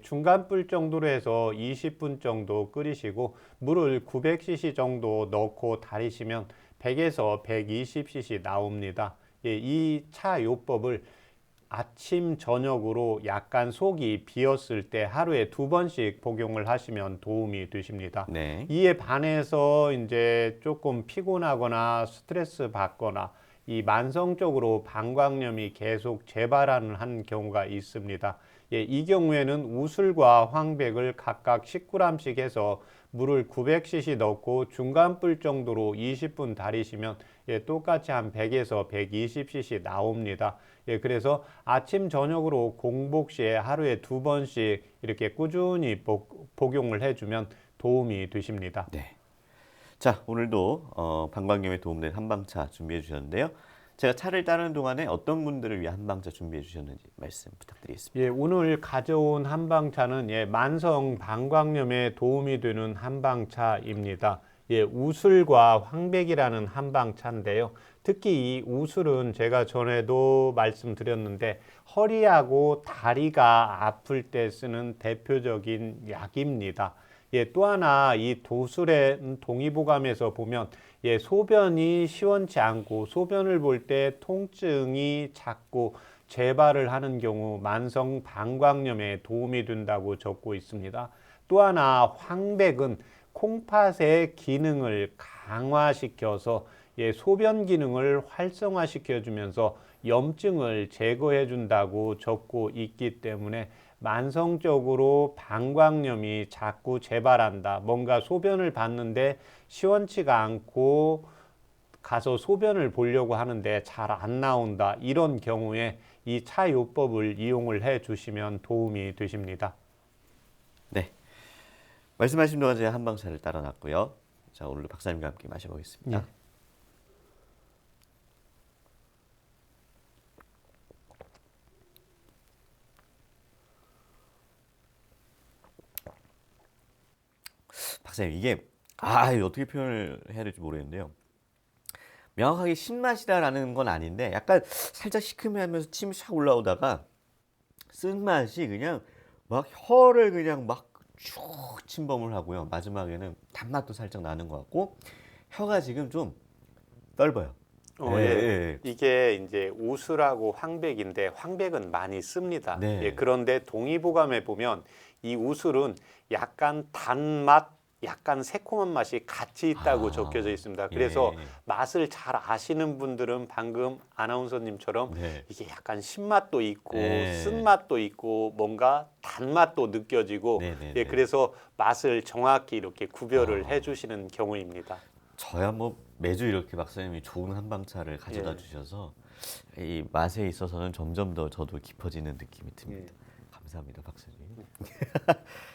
중간불 정도로 해서 20분 정도 끓이시고 물을 900cc 정도 넣고 달이시면 100에서 120cc 나옵니다. 이 차 요법을 아침 저녁으로 약간 속이 비었을 때 하루에 2번씩 복용을 하시면 도움이 되십니다. 네. 이에 반해서 이제 조금 피곤하거나 스트레스 받거나 이 만성적으로 방광염이 계속 재발하는 한 경우가 있습니다. 이 경우에는 우슬과 황백을 각각 10g씩 해서 물을 900cc 넣고 중간불 정도로 20분 달이시면 똑같이 한 100에서 120cc 나옵니다. 그래서 아침 저녁으로 공복 시에 하루에 2번씩 이렇게 꾸준히 복용을 해주면 도움이 되십니다. 네. 자, 오늘도 방광염에 도움되는 한방차 준비해 주셨는데요. 제가 차를 따르는 동안에 어떤 분들을 위한 한방차 준비해 주셨는지 말씀 부탁드리겠습니다. 예, 오늘 가져온 한방차는 만성 방광염에 도움이 되는 한방차입니다. 우술과 황백이라는 한방차인데요. 특히 이 우술은 제가 전에도 말씀드렸는데 허리하고 다리가 아플 때 쓰는 대표적인 약입니다. 또 하나 이 도술의 동의보감에서 보면 소변이 시원치 않고 소변을 볼 때 통증이 자꾸 재발을 하는 경우 만성 방광염에 도움이 된다고 적고 있습니다. 또 하나 황백은 콩팥의 기능을 강화시켜서 소변 기능을 활성화시켜 주면서 염증을 제거해 준다고 적고 있기 때문에 만성적으로 방광염이 자꾸 재발한다. 뭔가 소변을 봤는데 시원치가 않고 가서 소변을 보려고 하는데 잘 안 나온다. 이런 경우에 이 차요법을 이용을 해 주시면 도움이 되십니다. 네, 말씀하신 동안 제가 한방차를 따라 놨고요. 자, 오늘도 박사님과 함께 마셔보겠습니다. 예. 박사님, 이게 이거 어떻게 표현을 해야 될지 모르겠는데요. 명확하게 신맛이다라는 건 아닌데 약간 살짝 시큼해하면서 침이 샥 올라오다가 쓴맛이 그냥 막 혀를 그냥 막 쭉 침범을 하고요. 마지막에는 단맛도 살짝 나는 것 같고 혀가 지금 좀 떫어요. 이게 이제 우술하고 황백인데 황백은 많이 씁니다. 네. 그런데 동의보감에 보면 이 우술은 약간 단맛, 약간 새콤한 맛이 같이 있다고 적혀져 있습니다. 그래서 예. 맛을 잘 아시는 분들은 방금 아나운서님처럼 네. 이게 약간 신맛도 있고 네. 쓴맛도 있고 뭔가 단맛도 느껴지고 네. 그래서 맛을 정확히 이렇게 구별을 해주시는 경우입니다. 저야 뭐 매주 이렇게 박사님이 좋은 한방차를 가져다 주셔서 이 맛에 있어서는 점점 더 저도 깊어지는 느낌이 듭니다. 감사합니다, 박사님.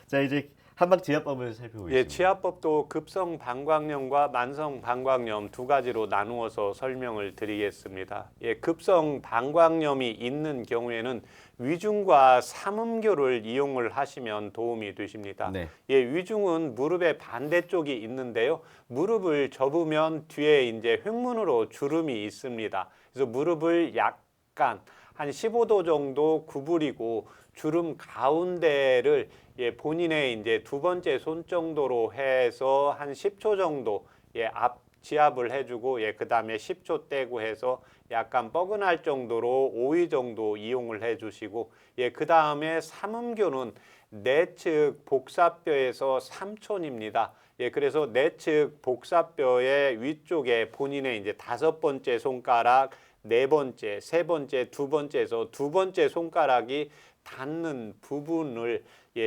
자, 이제 한방 제압법을 살펴보겠습니다. 치아법도 급성 방광염과 만성 방광염 두 가지로 나누어서 설명을 드리겠습니다. 급성 방광염이 있는 경우에는 위중과 삼음교를 이용을 하시면 도움이 되십니다. 네. 위중은 무릎의 반대쪽이 있는데요. 무릎을 접으면 뒤에 이제 횡문으로 주름이 있습니다. 그래서 무릎을 약간 한 15도 정도 구부리고 주름 가운데를 본인의 이제 두 번째 손 정도로 해서 한 10초 정도 앞 지압을 해주고 그 다음에 10초 떼고 해서 약간 뻐근할 정도로 5위 정도 이용을 해주시고 그 다음에 삼음교는 내측 복사뼈에서 3촌입니다. 그래서 내측 복사뼈의 위쪽에 본인의 이제 다섯 번째 손가락, 네 번째, 세 번째, 두 번째에서 두 번째 손가락이 닿는 부분을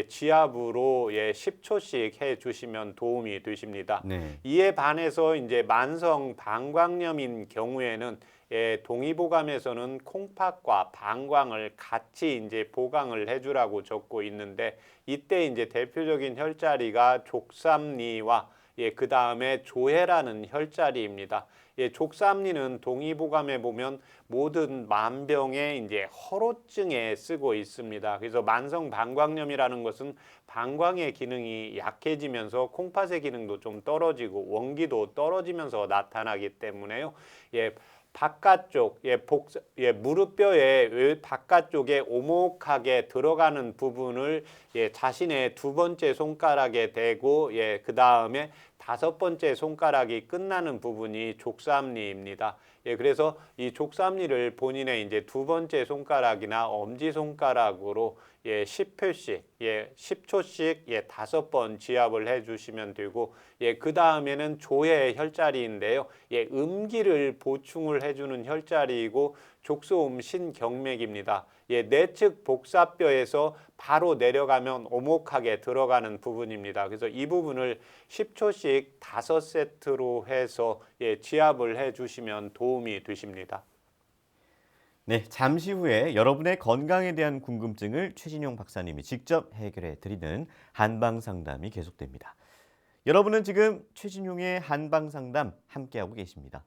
지압으로 10초씩 해 주시면 도움이 되십니다. 네. 이에 반해서 이제 만성 방광염인 경우에는 동의보감에서는 콩팥과 방광을 같이 이제 보강을 해주라고 적고 있는데 이때 이제 대표적인 혈자리가 족삼리와 그 다음에 조해라는 혈자리입니다. 족삼리는 동의보감에 보면 모든 만병의 이제 허로증에 쓰고 있습니다. 그래서 만성 방광염이라는 것은 방광의 기능이 약해지면서 콩팥의 기능도 좀 떨어지고 원기도 떨어지면서 나타나기 때문에요. 바깥쪽, 무릎뼈의 바깥쪽에 오목하게 들어가는 부분을 자신의 두 번째 손가락에 대고 그 다음에 다섯 번째 손가락이 끝나는 부분이 족삼리입니다. 그래서 이 족삼리를 본인의 이제 두 번째 손가락이나 엄지 손가락으로 10회씩, 10초씩 다섯 번 지압을 해주시면 되고, 그 다음에는 조해 혈자리인데요. 음기를 보충을 해주는 혈자리이고 족소음 신경맥입니다. 내측 복사뼈에서 바로 내려가면 오목하게 들어가는 부분입니다. 그래서 이 부분을 10초씩 5세트로 해서 지압을 해주시면 도움이 되십니다. 네, 잠시 후에 여러분의 건강에 대한 궁금증을 최진용 박사님이 직접 해결해 드리는 한방 상담이 계속됩니다. 여러분은 지금 최진용의 한방상담 함께하고 계십니다.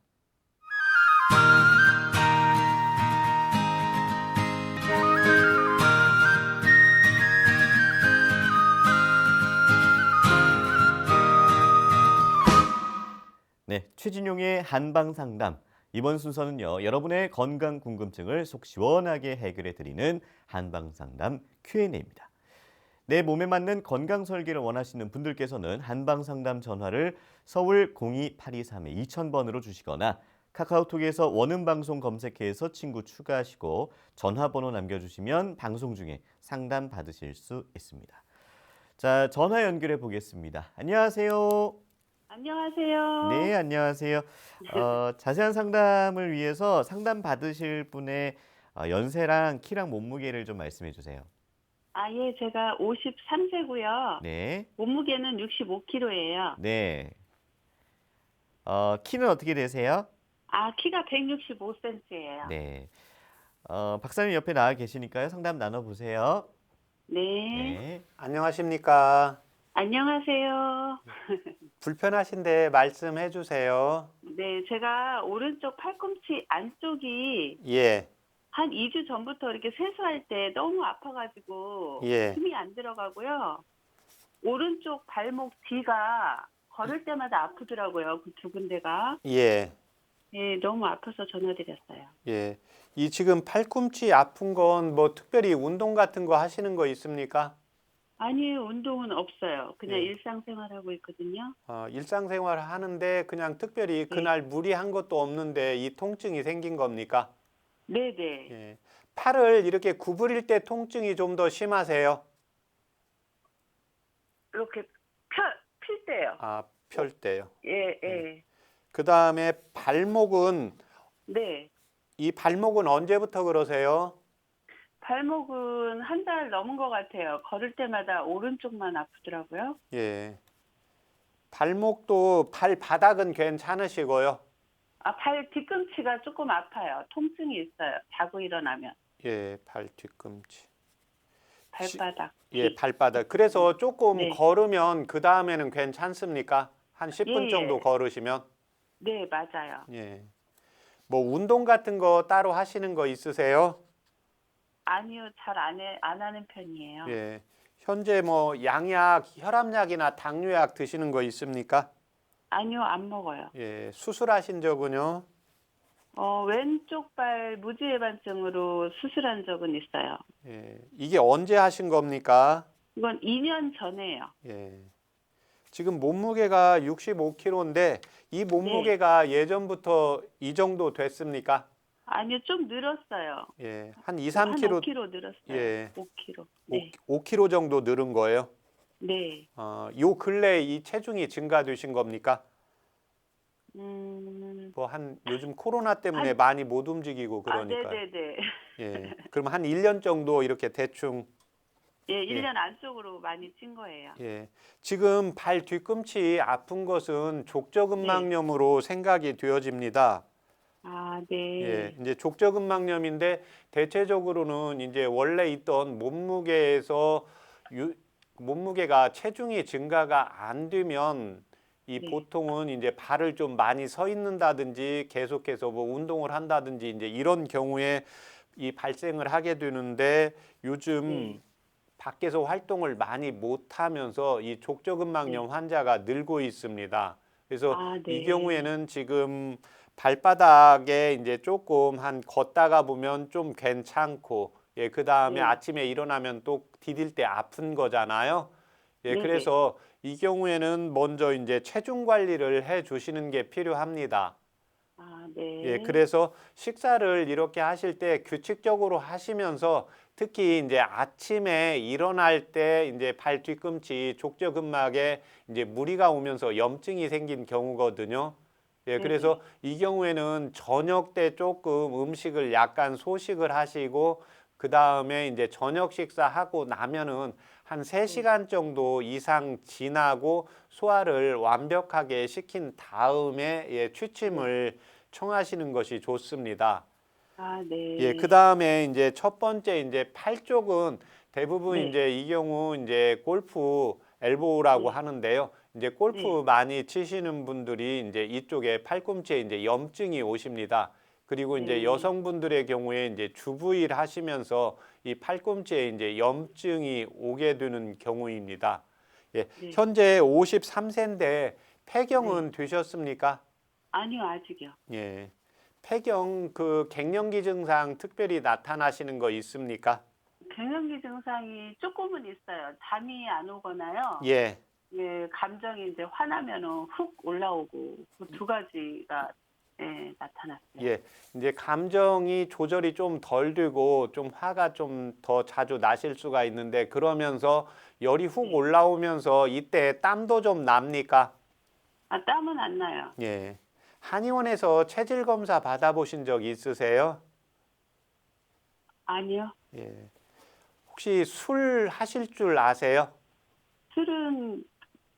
네, 최진용의 한방상담. 이번 순서는요, 여러분의 건강 궁금증을 속 시원하게 해결해 드리는 한방상담 Q&A입니다. 내 몸에 맞는 건강 설계를 원하시는 분들께서는 한방상담 전화를 서울 02823-2000번으로 주시거나 카카오톡에서 원음방송 검색해서 친구 추가하시고 전화번호 남겨주시면 방송 중에 상담 받으실 수 있습니다. 자, 전화 연결해 보겠습니다. 안녕하세요. 안녕하세요. 네, 안녕하세요. 자세한 상담을 위해서 상담 받으실 분의 연세랑 키랑 몸무게를 좀 말씀해 주세요. 예, 제가 53세고요. 네, 몸무게는 65kg예요. 네. 키는 어떻게 되세요? 키가 165cm예요. 네. 박사님 옆에 나와 계시니까요. 상담 나눠보세요. 네. 네. 안녕하십니까? 안녕하세요. 불편하신데 말씀해 주세요. 네, 제가 오른쪽 팔꿈치 안쪽이 예, 한 2주 전부터 이렇게 세수할 때 너무 아파가지고 예. 힘이 안 들어가고요. 오른쪽 발목 뒤가 걸을 때마다 아프더라고요. 그 두 군데가. 예, 네, 너무 아파서 전화드렸어요. 예. 이 지금 팔꿈치 아픈 건 뭐 특별히 운동 같은 거 하시는 거 있습니까? 아니에요. 운동은 없어요. 그냥 예. 일상생활하고 있거든요. 일상생활 하는데 그냥 특별히 그날 무리한 것도 없는데 이 통증이 생긴 겁니까? 네네. 예. 팔을 이렇게 구부릴 때 통증이 좀 더 심하세요? 이렇게 필 때요. 펼 때요. 예, 예. 그 다음에 발목은, 네. 이 발목은 언제부터 그러세요? 발목은 한 달 넘은 것 같아요. 걸을 때마다 오른쪽만 아프더라고요. 예. 발목도 발바닥은 괜찮으시고요. 발 뒤꿈치가 조금 아파요. 통증이 있어요. 자고 일어나면. 예, 발 뒤꿈치. 발바닥. 예, 발바닥. 그래서 조금 네. 걸으면 그 다음에는 괜찮습니까? 한 10분 예, 정도 예. 걸으시면? 네, 맞아요. 예. 뭐 운동 같은 거 따로 하시는 거 있으세요? 아니요. 잘 안 하는 편이에요. 예. 현재 뭐 양약, 혈압약이나 당뇨약 드시는 거 있습니까? 아니요. 안 먹어요. 예. 수술하신 적은요? 왼쪽 발 무지해반증으로 수술한 적은 있어요. 예. 이게 언제 하신 겁니까? 이건 2년 전에요. 예. 지금 몸무게가 65kg인데 이 몸무게가 예전부터 이 정도 됐습니까? 아니요, 좀 늘었어요. 예. 한 2, 한 3kg, 5kg 늘었어요. 예. 5kg. 네. 5kg 정도 늘은 거예요. 네. 요 근래 이 체중이 증가되신 겁니까? 뭐 요즘 코로나 때문에 많이 못 움직이고 그러니까. 네네네. 예. 그럼 한 1년 정도 이렇게 대충. 예, 1년 안쪽으로 많이 찐 거예요. 예. 지금 발 뒤꿈치 아픈 것은 족저근막염으로 생각이 되어집니다. 네. 예. 이제 족저근막염인데 대체적으로는 이제 원래 있던 몸무게에서 몸무게가 체중이 증가가 안 되면 이 네. 보통은 이제 발을 좀 많이 서 있는다든지 계속해서 뭐 운동을 한다든지 이제 이런 경우에 이 발생을 하게 되는데 요즘 밖에서 활동을 많이 못 하면서 이 족저근막염 환자가 늘고 있습니다. 그래서 이 경우에는 지금 발바닥에 이제 조금 한 걷다가 보면 좀 괜찮고, 예, 그 다음에 아침에 일어나면 또 디딜 때 아픈 거잖아요. 예, 그래서 이 경우에는 먼저 이제 체중 관리를 해 주시는 게 필요합니다. 네. 예, 그래서 식사를 이렇게 하실 때 규칙적으로 하시면서 특히 이제 아침에 일어날 때 이제 발 뒤꿈치 족저근막에 이제 무리가 오면서 염증이 생긴 경우거든요. 예, 그래서 이 경우에는 저녁 때 조금 음식을 약간 소식을 하시고 그 다음에 이제 저녁 식사하고 나면은 한 3시간 정도 이상 지나고 소화를 완벽하게 시킨 다음에 예, 취침을 청하시는 것이 좋습니다. 네. 예, 그 다음에 이제 첫 번째 이제 팔 쪽은 대부분 이제 이 경우 이제 골프 엘보우라고 하는데요. 이제 골프 네. 많이 치시는 분들이 이제 이쪽에 팔꿈치에 이제 염증이 오십니다. 그리고 이제 네. 여성분들의 경우에 이제 주부일 하시면서 이 팔꿈치에 이제 염증이 오게 되는 경우입니다. 예, 네. 현재 53세인데 폐경은 네. 되셨습니까? 아니요, 아직이요. 예. 폐경 그 갱년기 증상 특별히 나타나시는 거 있습니까? 갱년기 증상이 조금은 있어요. 잠이 안 오거나요. 예. 예, 감정이 이제 화나면은 훅 올라오고 그 두 가지가 예, 나타났어요. 예. 이제 감정이 조절이 좀 덜 되고 좀 화가 좀 더 자주 나실 수가 있는데 그러면서 열이 훅 네. 올라오면서 이때 땀도 좀 납니까? 아, 땀은 안 나요. 예. 한의원에서 체질 검사 받아보신 적 있으세요? 아니요. 예. 혹시 술 하실 줄 아세요? 술은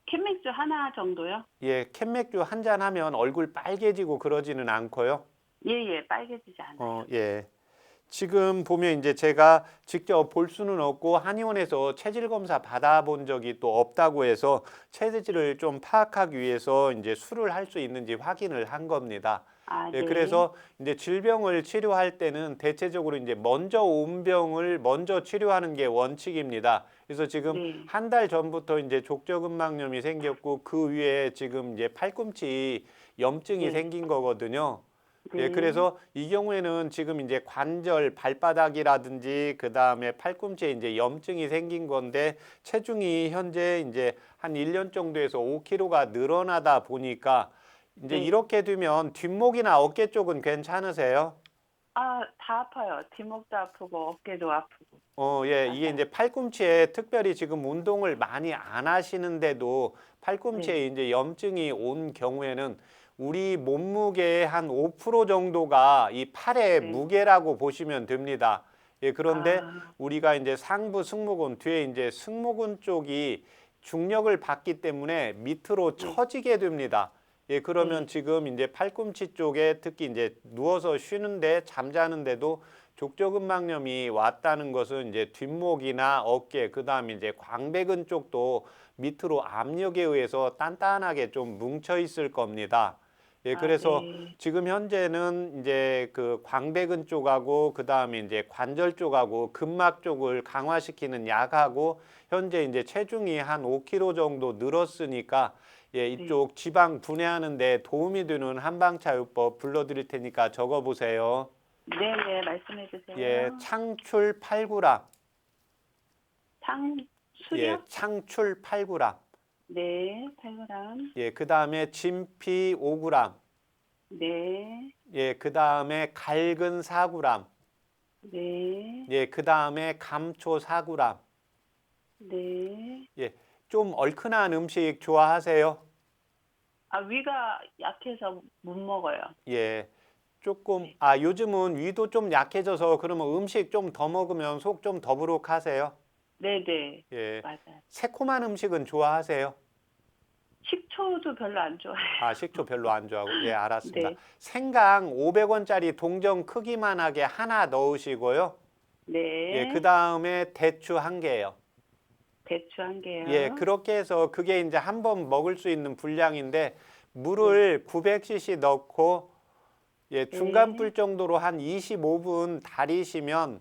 캔맥주 하나 정도요? 예, 캔맥주 한 잔 하면 얼굴 빨개지고 그러지는 않고요. 예, 빨개지지 않아요. 예. 지금 보면 이제 제가 직접 볼 수는 없고 한의원에서 체질 검사 받아본 적이 또 없다고 해서 체질을 좀 파악하기 위해서 이제 술을 할 수 있는지 확인을 한 겁니다. 아, 예, 네. 그래서 이제 질병을 치료할 때는 대체적으로 이제 먼저 온 병을 먼저 치료하는 게 원칙입니다. 그래서 지금 네. 한 달 전부터 이제 족저근막염이 생겼고 그 위에 지금 이제 팔꿈치 염증이 네. 생긴 거거든요. 네. 예, 그래서 이 경우에는 지금 이제 관절, 발바닥이라든지 그 다음에 팔꿈치에 이제 염증이 생긴 건데 체중이 현재 이제 한 1년 정도에서 5kg가 늘어나다 보니까 이제 네. 이렇게 되면 뒷목이나 어깨 쪽은 괜찮으세요? 아, 다 아파요. 뒷목도 아프고 어깨도 아프고. 예, 이게 맞아요. 이제 팔꿈치에 특별히 지금 운동을 많이 안 하시는데도 팔꿈치에 네. 이제 염증이 온 경우에는 우리 몸무게의 한 5% 정도가 이 팔의 네. 무게라고 보시면 됩니다. 예, 그런데 아, 우리가 이제 상부 승모근 뒤에 이제 승모근 쪽이 중력을 받기 때문에 밑으로 네. 처지게 됩니다. 예, 그러면 네. 지금 이제 팔꿈치 쪽에 특히 이제 누워서 쉬는데 잠자는데도 족저근막염이 왔다는 것은 이제 뒷목이나 어깨, 그다음에 이제 광배근 쪽도 밑으로 압력에 의해서 단단하게 좀 뭉쳐 있을 겁니다. 예, 아, 그래서 네. 지금 현재는 이제 그 광배근 쪽하고 그다음에 이제 관절 쪽하고 근막 쪽을 강화시키는 약하고 현재 이제 체중이 한 5kg 정도 늘었으니까 예, 이쪽 지방 분해하는 데 도움이 되는 한방차요법 불러드릴 테니까 적어보세요. 네, 말씀해 주세요. 예, 창출 8g. 예, 술이요? 창출 8g. 네, 8g. 예, 그 다음에 진피 5g. 네, 예, 그 다음에 갈근 4g. 네, 예, 그 다음에 감초 4g. 네. 예, 좀 얼큰한 음식 좋아하세요? 아, 위가 약해서 못 먹어요. 예, 조금, 네. 요즘은 위도 좀 약해져서 그러면 음식 좀 더 먹으면 속 좀 더부룩하세요? 네, 예, 맞아요. 새콤한 음식은 좋아하세요? 식초도 별로 안 좋아해요. 식초 별로 안 좋아하고. 예, 알았습니다. 네, 생강 500원짜리 동전 크기만 하게 하나 넣으시고요. 예, 그 네. 다음에 대추 1개예요. 대추 한 개요. 예, 그렇게 해서 그게 이제 한 번 먹을 수 있는 분량인데 네. 물을 900cc 넣고 예, 중간 네. 불 정도로 한 25분 달이시면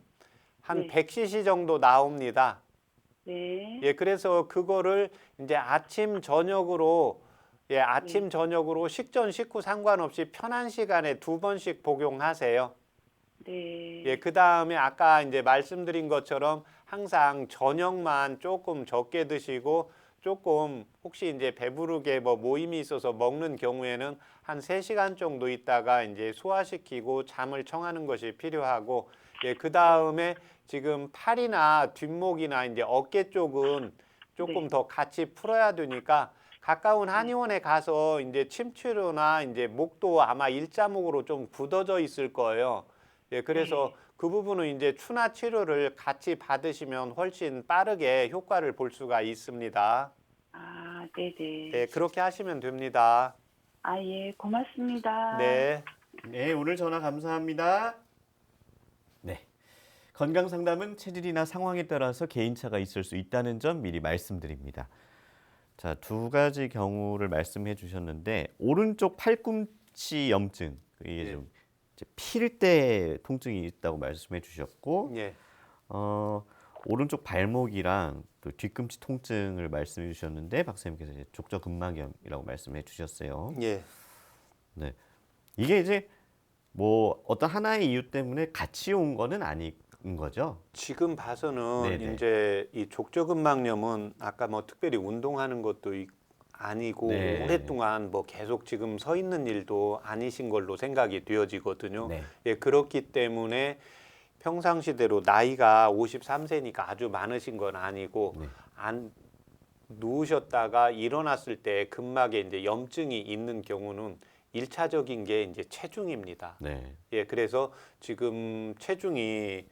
한 네. 100cc 정도 나옵니다. 네, 예, 그래서 그거를 이제 아침 저녁으로 아침 저녁으로 식전 식후 상관없이 편한 시간에 2번씩 복용하세요. 네. 예, 그 다음에 아까 이제 말씀드린 것처럼 항상 저녁만 조금 적게 드시고 조금 혹시 이제 배부르게 뭐 모임이 있어서 먹는 경우에는 한 3시간 정도 있다가 이제 소화시키고 잠을 청하는 것이 필요하고 예, 그 다음에 지금 팔이나 뒷목이나 이제 어깨 쪽은 조금 네. 더 같이 풀어야 되니까 가까운 한의원에 가서 이제 침치료나 이제 목도 아마 일자목으로 좀 굳어져 있을 거예요. 예, 그래서 그 부분은 이제 추나 치료를 같이 받으시면 훨씬 빠르게 효과를 볼 수가 있습니다. 아, 네네. 예, 그렇게 하시면 됩니다. 아, 예, 고맙습니다. 네. 네, 오늘 전화 감사합니다. 네. 건강 상담은 체질이나 상황에 따라서 개인차가 있을 수 있다는 점 미리 말씀드립니다. 자, 두 가지 경우를 말씀해 주셨는데 오른쪽 팔꿈치 염증 이게 예. 좀 이제 필 때 통증이 있다고 말씀해 주셨고 예. 오른쪽 발목이랑 또 뒤꿈치 통증을 말씀해 주셨는데 박사님께서 이제 족저근막염이라고 말씀해 주셨어요. 예. 네. 이게 이제 뭐 어떤 하나의 이유 때문에 같이 온 거는 아닌 거죠? 지금 봐서는 네네. 이제 이 족저근막염은 아까 뭐 특별히 운동하는 것도 아니고 네. 오랫동안 뭐 계속 지금 서 있는 일도 아니신 걸로 생각이 되어지거든요. 네. 예, 그렇기 때문에 평상시대로 나이가 53세니까 아주 많으신 건 아니고 네. 안 누우셨다가 일어났을 때 근막에 이제 염증이 있는 경우는 일차적인 게 이제 체중입니다. 네. 예, 그래서 지금 체중이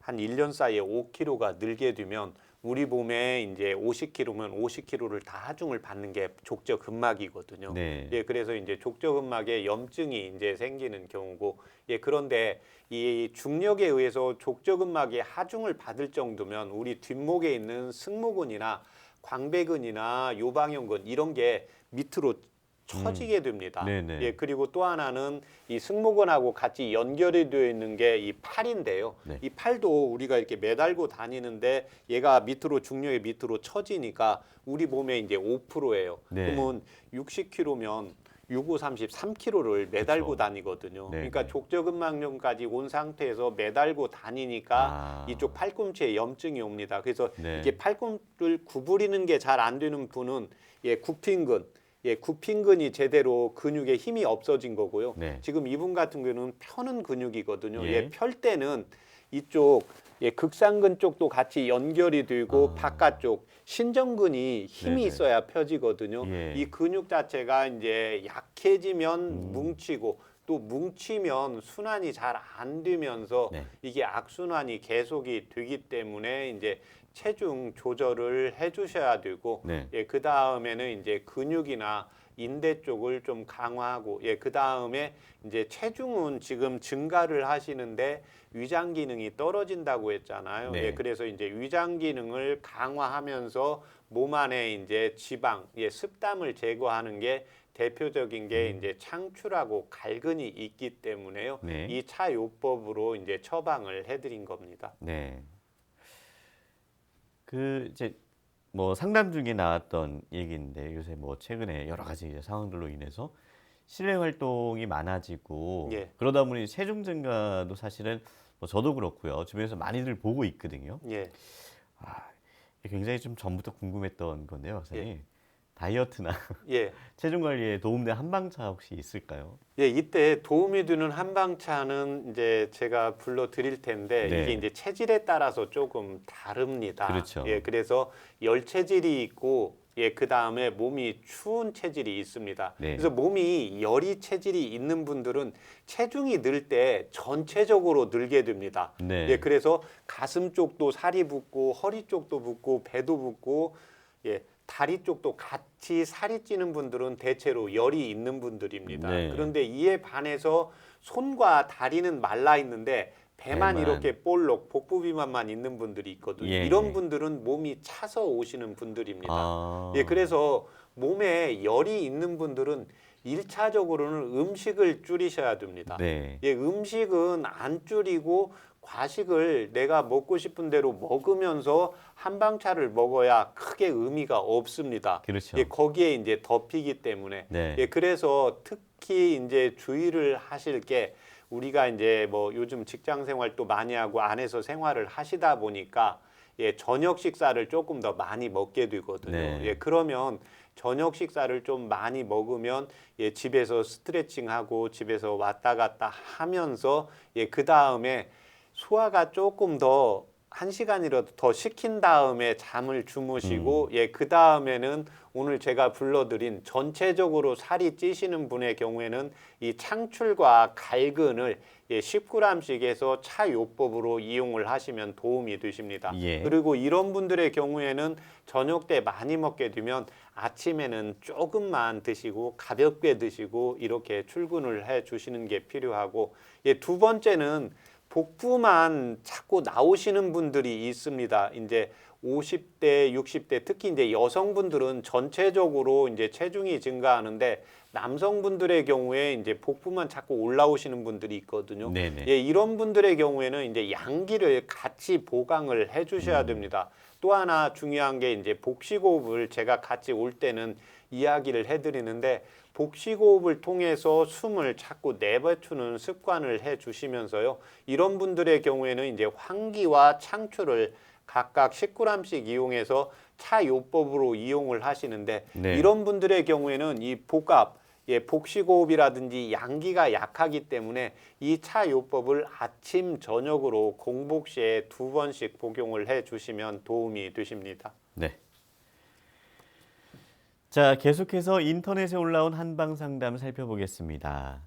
한 1년 사이에 5kg가 늘게 되면 우리 몸에 이제 50kg면 50kg를 다 하중을 받는 게 족저근막이거든요. 네. 예, 그래서 이제 족저근막에 염증이 이제 생기는 경우고, 예, 그런데 이 중력에 의해서 족저근막에 하중을 받을 정도면 우리 뒷목에 있는 승모근이나 광배근이나 요방형근 이런 게 밑으로 처지게 됩니다. 네네. 예, 그리고 또 하나는 이 승모근하고 같이 연결이 되어 있는 게 이 팔인데요. 네. 이 팔도 우리가 이렇게 매달고 다니는데 얘가 밑으로 중력의 밑으로 처지니까 우리 몸에 이제 5%예요. 네. 그러면 60kg면 65, 33kg를 매달고 그쵸. 다니거든요. 네, 그러니까 네. 족저근막염까지 온 상태에서 매달고 다니니까 아. 이쪽 팔꿈치에 염증이 옵니다. 그래서 네. 이게 팔꿈치를 구부리는 게 잘 안 되는 분은 예, 굽힌근, 예, 굽힌근이 제대로 근육에 힘이 없어진 거고요. 네. 지금 이분 같은 경우는 펴는 근육이거든요. 예. 예, 펼 때는 이쪽 예, 극상근 쪽도 같이 연결이 되고 아. 바깥쪽 신전근이 힘이 네네. 있어야 펴지거든요. 예. 이 근육 자체가 이제 약해지면 음. 뭉치고 또 뭉치면 순환이 잘 안 되면서 네. 이게 악순환이 계속이 되기 때문에 이제 체중 조절을 해주셔야 되고, 네. 예, 그 다음에는 이제 근육이나 인대 쪽을 좀 강화하고, 예, 그 다음에 이제 체중은 지금 증가를 하시는데 위장 기능이 떨어진다고 했잖아요. 네. 예, 그래서 이제 위장 기능을 강화하면서 몸 안에 이제 지방, 예, 습담을 제거하는 게 대표적인 게 이제 창출하고 갈근이 있기 때문에요. 네. 이 차요법으로 이제 처방을 해드린 겁니다. 네. 그 이제 뭐 상담 중에 나왔던 얘기인데 요새 뭐 최근에 여러 가지 이제 상황들로 인해서 실내 활동이 많아지고 예. 그러다 보니 체중 증가도 사실은 뭐 저도 그렇고요. 주변에서 많이들 보고 있거든요. 예. 아, 이게 굉장히 좀 전부터 궁금했던 건데요, 박사님. 예. 다이어트나 예. 체중 관리에 도움된 한방차 혹시 있을까요? 예, 이때 도움이 되는 한방차는 이제 제가 불러 드릴 텐데 네. 이게 이제 체질에 따라서 조금 다릅니다. 그렇죠. 예, 그래서 열 체질이 있고 예, 그 다음에 몸이 추운 체질이 있습니다. 네. 그래서 몸이 열이 체질이 있는 분들은 체중이 늘 때 전체적으로 늘게 됩니다. 네. 예, 그래서 가슴 쪽도 살이 붙고 허리 쪽도 붙고 배도 붙고 예, 다리 쪽도 같이 살이 찌는 분들은 대체로 열이 있는 분들입니다. 네. 그런데 이에 반해서 손과 다리는 말라 있는데 배만 배만. 이렇게 볼록 복부 비만만 있는 분들이 있거든요. 예, 이런 예. 분들은 몸이 차서 오시는 분들입니다. 아. 예, 그래서 몸에 열이 있는 분들은 일차적으로는 음식을 줄이셔야 됩니다. 네. 예, 음식은 안 줄이고 과식을 내가 먹고 싶은 대로 먹으면서 한방차를 먹어야 크게 의미가 없습니다. 그렇죠. 예, 거기에 이제 덮이기 때문에. 네. 예, 그래서 특히 이제 주의를 하실 게 우리가 이제 뭐 요즘 직장 생활도 많이 하고 안에서 생활을 하시다 보니까 예, 저녁 식사를 조금 더 많이 먹게 되거든요. 네. 예, 그러면 저녁 식사를 좀 많이 먹으면 예, 집에서 스트레칭하고 집에서 왔다 갔다 하면서 예, 그 다음에 소화가 조금 더 1시간이라도 더 시킨 다음에 잠을 주무시고 예, 그 다음에는 오늘 제가 불러드린 전체적으로 살이 찌시는 분의 경우에는 이 창출과 갈근을 예, 10g씩 해서 차요법으로 이용을 하시면 도움이 되십니다. 예. 그리고 이런 분들의 경우에는 저녁 때 많이 먹게 되면 아침에는 조금만 드시고 가볍게 드시고 이렇게 출근을 해 주시는 게 필요하고 예, 두 번째는 복부만 자꾸 나오시는 분들이 있습니다. 이제 50대, 60대 특히 이제 여성분들은 전체적으로 이제 체중이 증가하는데 남성분들의 경우에 이제 복부만 자꾸 올라오시는 분들이 있거든요. 네네. 예, 이런 분들의 경우에는 이제 양기를 같이 보강을 해 주셔야 됩니다. 또 하나 중요한 게 이제 복식호흡을 제가 같이 올 때는 이야기를 해 드리는데 복식호흡을 통해서 숨을 자꾸 내뱉는 습관을 해 주시면서요. 이런 분들의 경우에는 이제 환기와 창출을 각각 10g씩 이용해서 차요법으로 이용을 하시는데 네. 이런 분들의 경우에는 이 복압, 복식호흡이라든지 양기가 약하기 때문에 이 차요법을 아침, 저녁으로 공복 시에 2번씩 복용을 해 주시면 도움이 되십니다. 네. 자, 계속해서 인터넷에 올라온 한방 상담 살펴보겠습니다.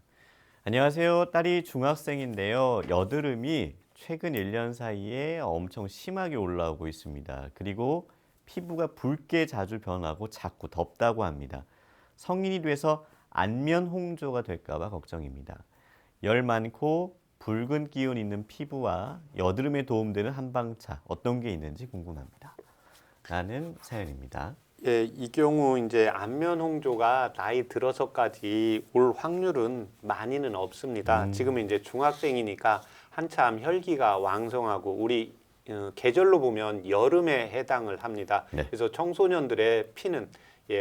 안녕하세요. 딸이 중학생인데요. 여드름이 최근 1년 사이에 엄청 심하게 올라오고 있습니다. 그리고 피부가 붉게 자주 변하고 자꾸 덥다고 합니다. 성인이 돼서 안면 홍조가 될까 봐 걱정입니다. 열 많고 붉은 기운 있는 피부와 여드름에 도움되는 한방차 어떤 게 있는지 궁금합니다. 라는 사연입니다. 예, 이 경우 이제 안면 홍조가 나이 들어서까지 올 확률은 많이는 없습니다. 지금 이제 중학생이니까 한참 혈기가 왕성하고 우리 계절로 보면 여름에 해당을 합니다. 네. 그래서 청소년들의 피는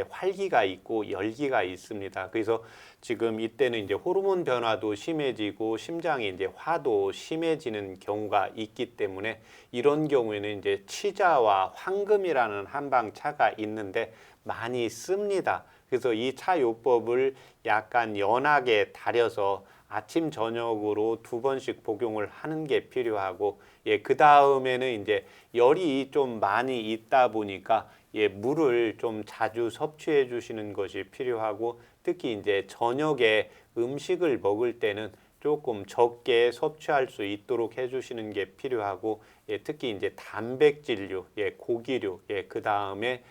활기가 있고 열기가 있습니다. 그래서 지금 이때는 이제 호르몬 변화도 심해지고 심장이 이제 화도 심해지는 경우가 있기 때문에 이런 경우에는 이제 치자와 황금이라는 한방차가 있는데 많이 씁니다. 그래서 이 차요법을 약간 연하게 달여서 아침 저녁으로 2번씩 복용을 하는 게 필요하고 그 다음에는 이제 열이 좀 많이 있다 보니까 물을 좀 자주 섭취해 주시는 것이 필요하고 특히 이제 저녁에 음식을 먹을 때는 조금 적게 섭취할 수 있도록 해 주시는 게 필요하고 특히 이제 단백질류, 고기류, 그 다음에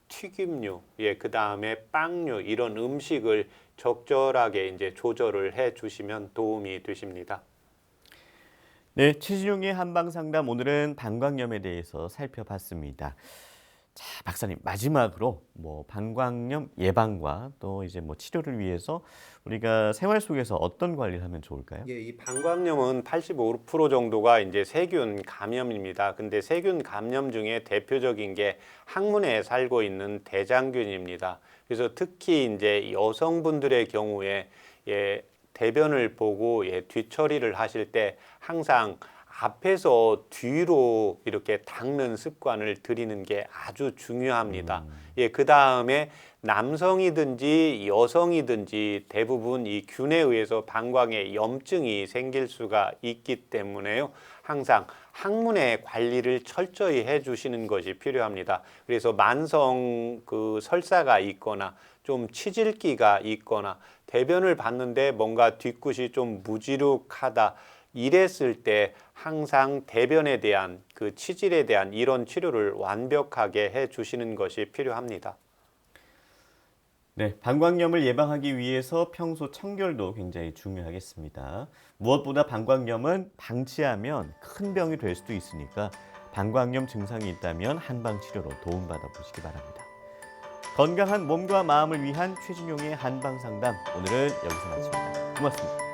튀김류, 그 다음에 빵류 이런 음식을 적절하게 이제 조절을 해 주시면 도움이 되십니다. 네, 최진용의 한방 상담 오늘은 방광염에 대해서 살펴봤습니다. 자, 박사님 마지막으로 방광염 예방과 또 이제 치료를 위해서 우리가 생활 속에서 어떤 관리를 하면 좋을까요? 이 방광염은 85% 정도가 이제 세균 감염입니다. 근데 세균 감염 중에 대표적인 게 항문에 살고 있는 대장균입니다. 그래서 특히 이제 여성분들의 경우에 대변을 보고 뒤처리를 하실 때 항상 앞에서 뒤로 이렇게 닦는 습관을 들이는 게 아주 중요합니다. 그 다음에 남성이든지 여성이든지 대부분 이 균에 의해서 방광에 염증이 생길 수가 있기 때문에요. 항상 항문의 관리를 철저히 해주시는 것이 필요합니다. 그래서 만성 설사가 있거나 좀 치질기가 있거나 대변을 봤는데 뭔가 뒤끝이 좀 무지룩하다. 이랬을 때 항상 대변에 대한 치질에 대한 이런 치료를 완벽하게 해 주시는 것이 필요합니다. 네, 방광염을 예방하기 위해서 평소 청결도 굉장히 중요하겠습니다. 무엇보다 방광염은 방치하면 큰 병이 될 수도 있으니까 방광염 증상이 있다면 한방 치료로 도움받아 보시기 바랍니다. 건강한 몸과 마음을 위한 최진용의 한방 상담 오늘은 여기서 마칩니다. 고맙습니다.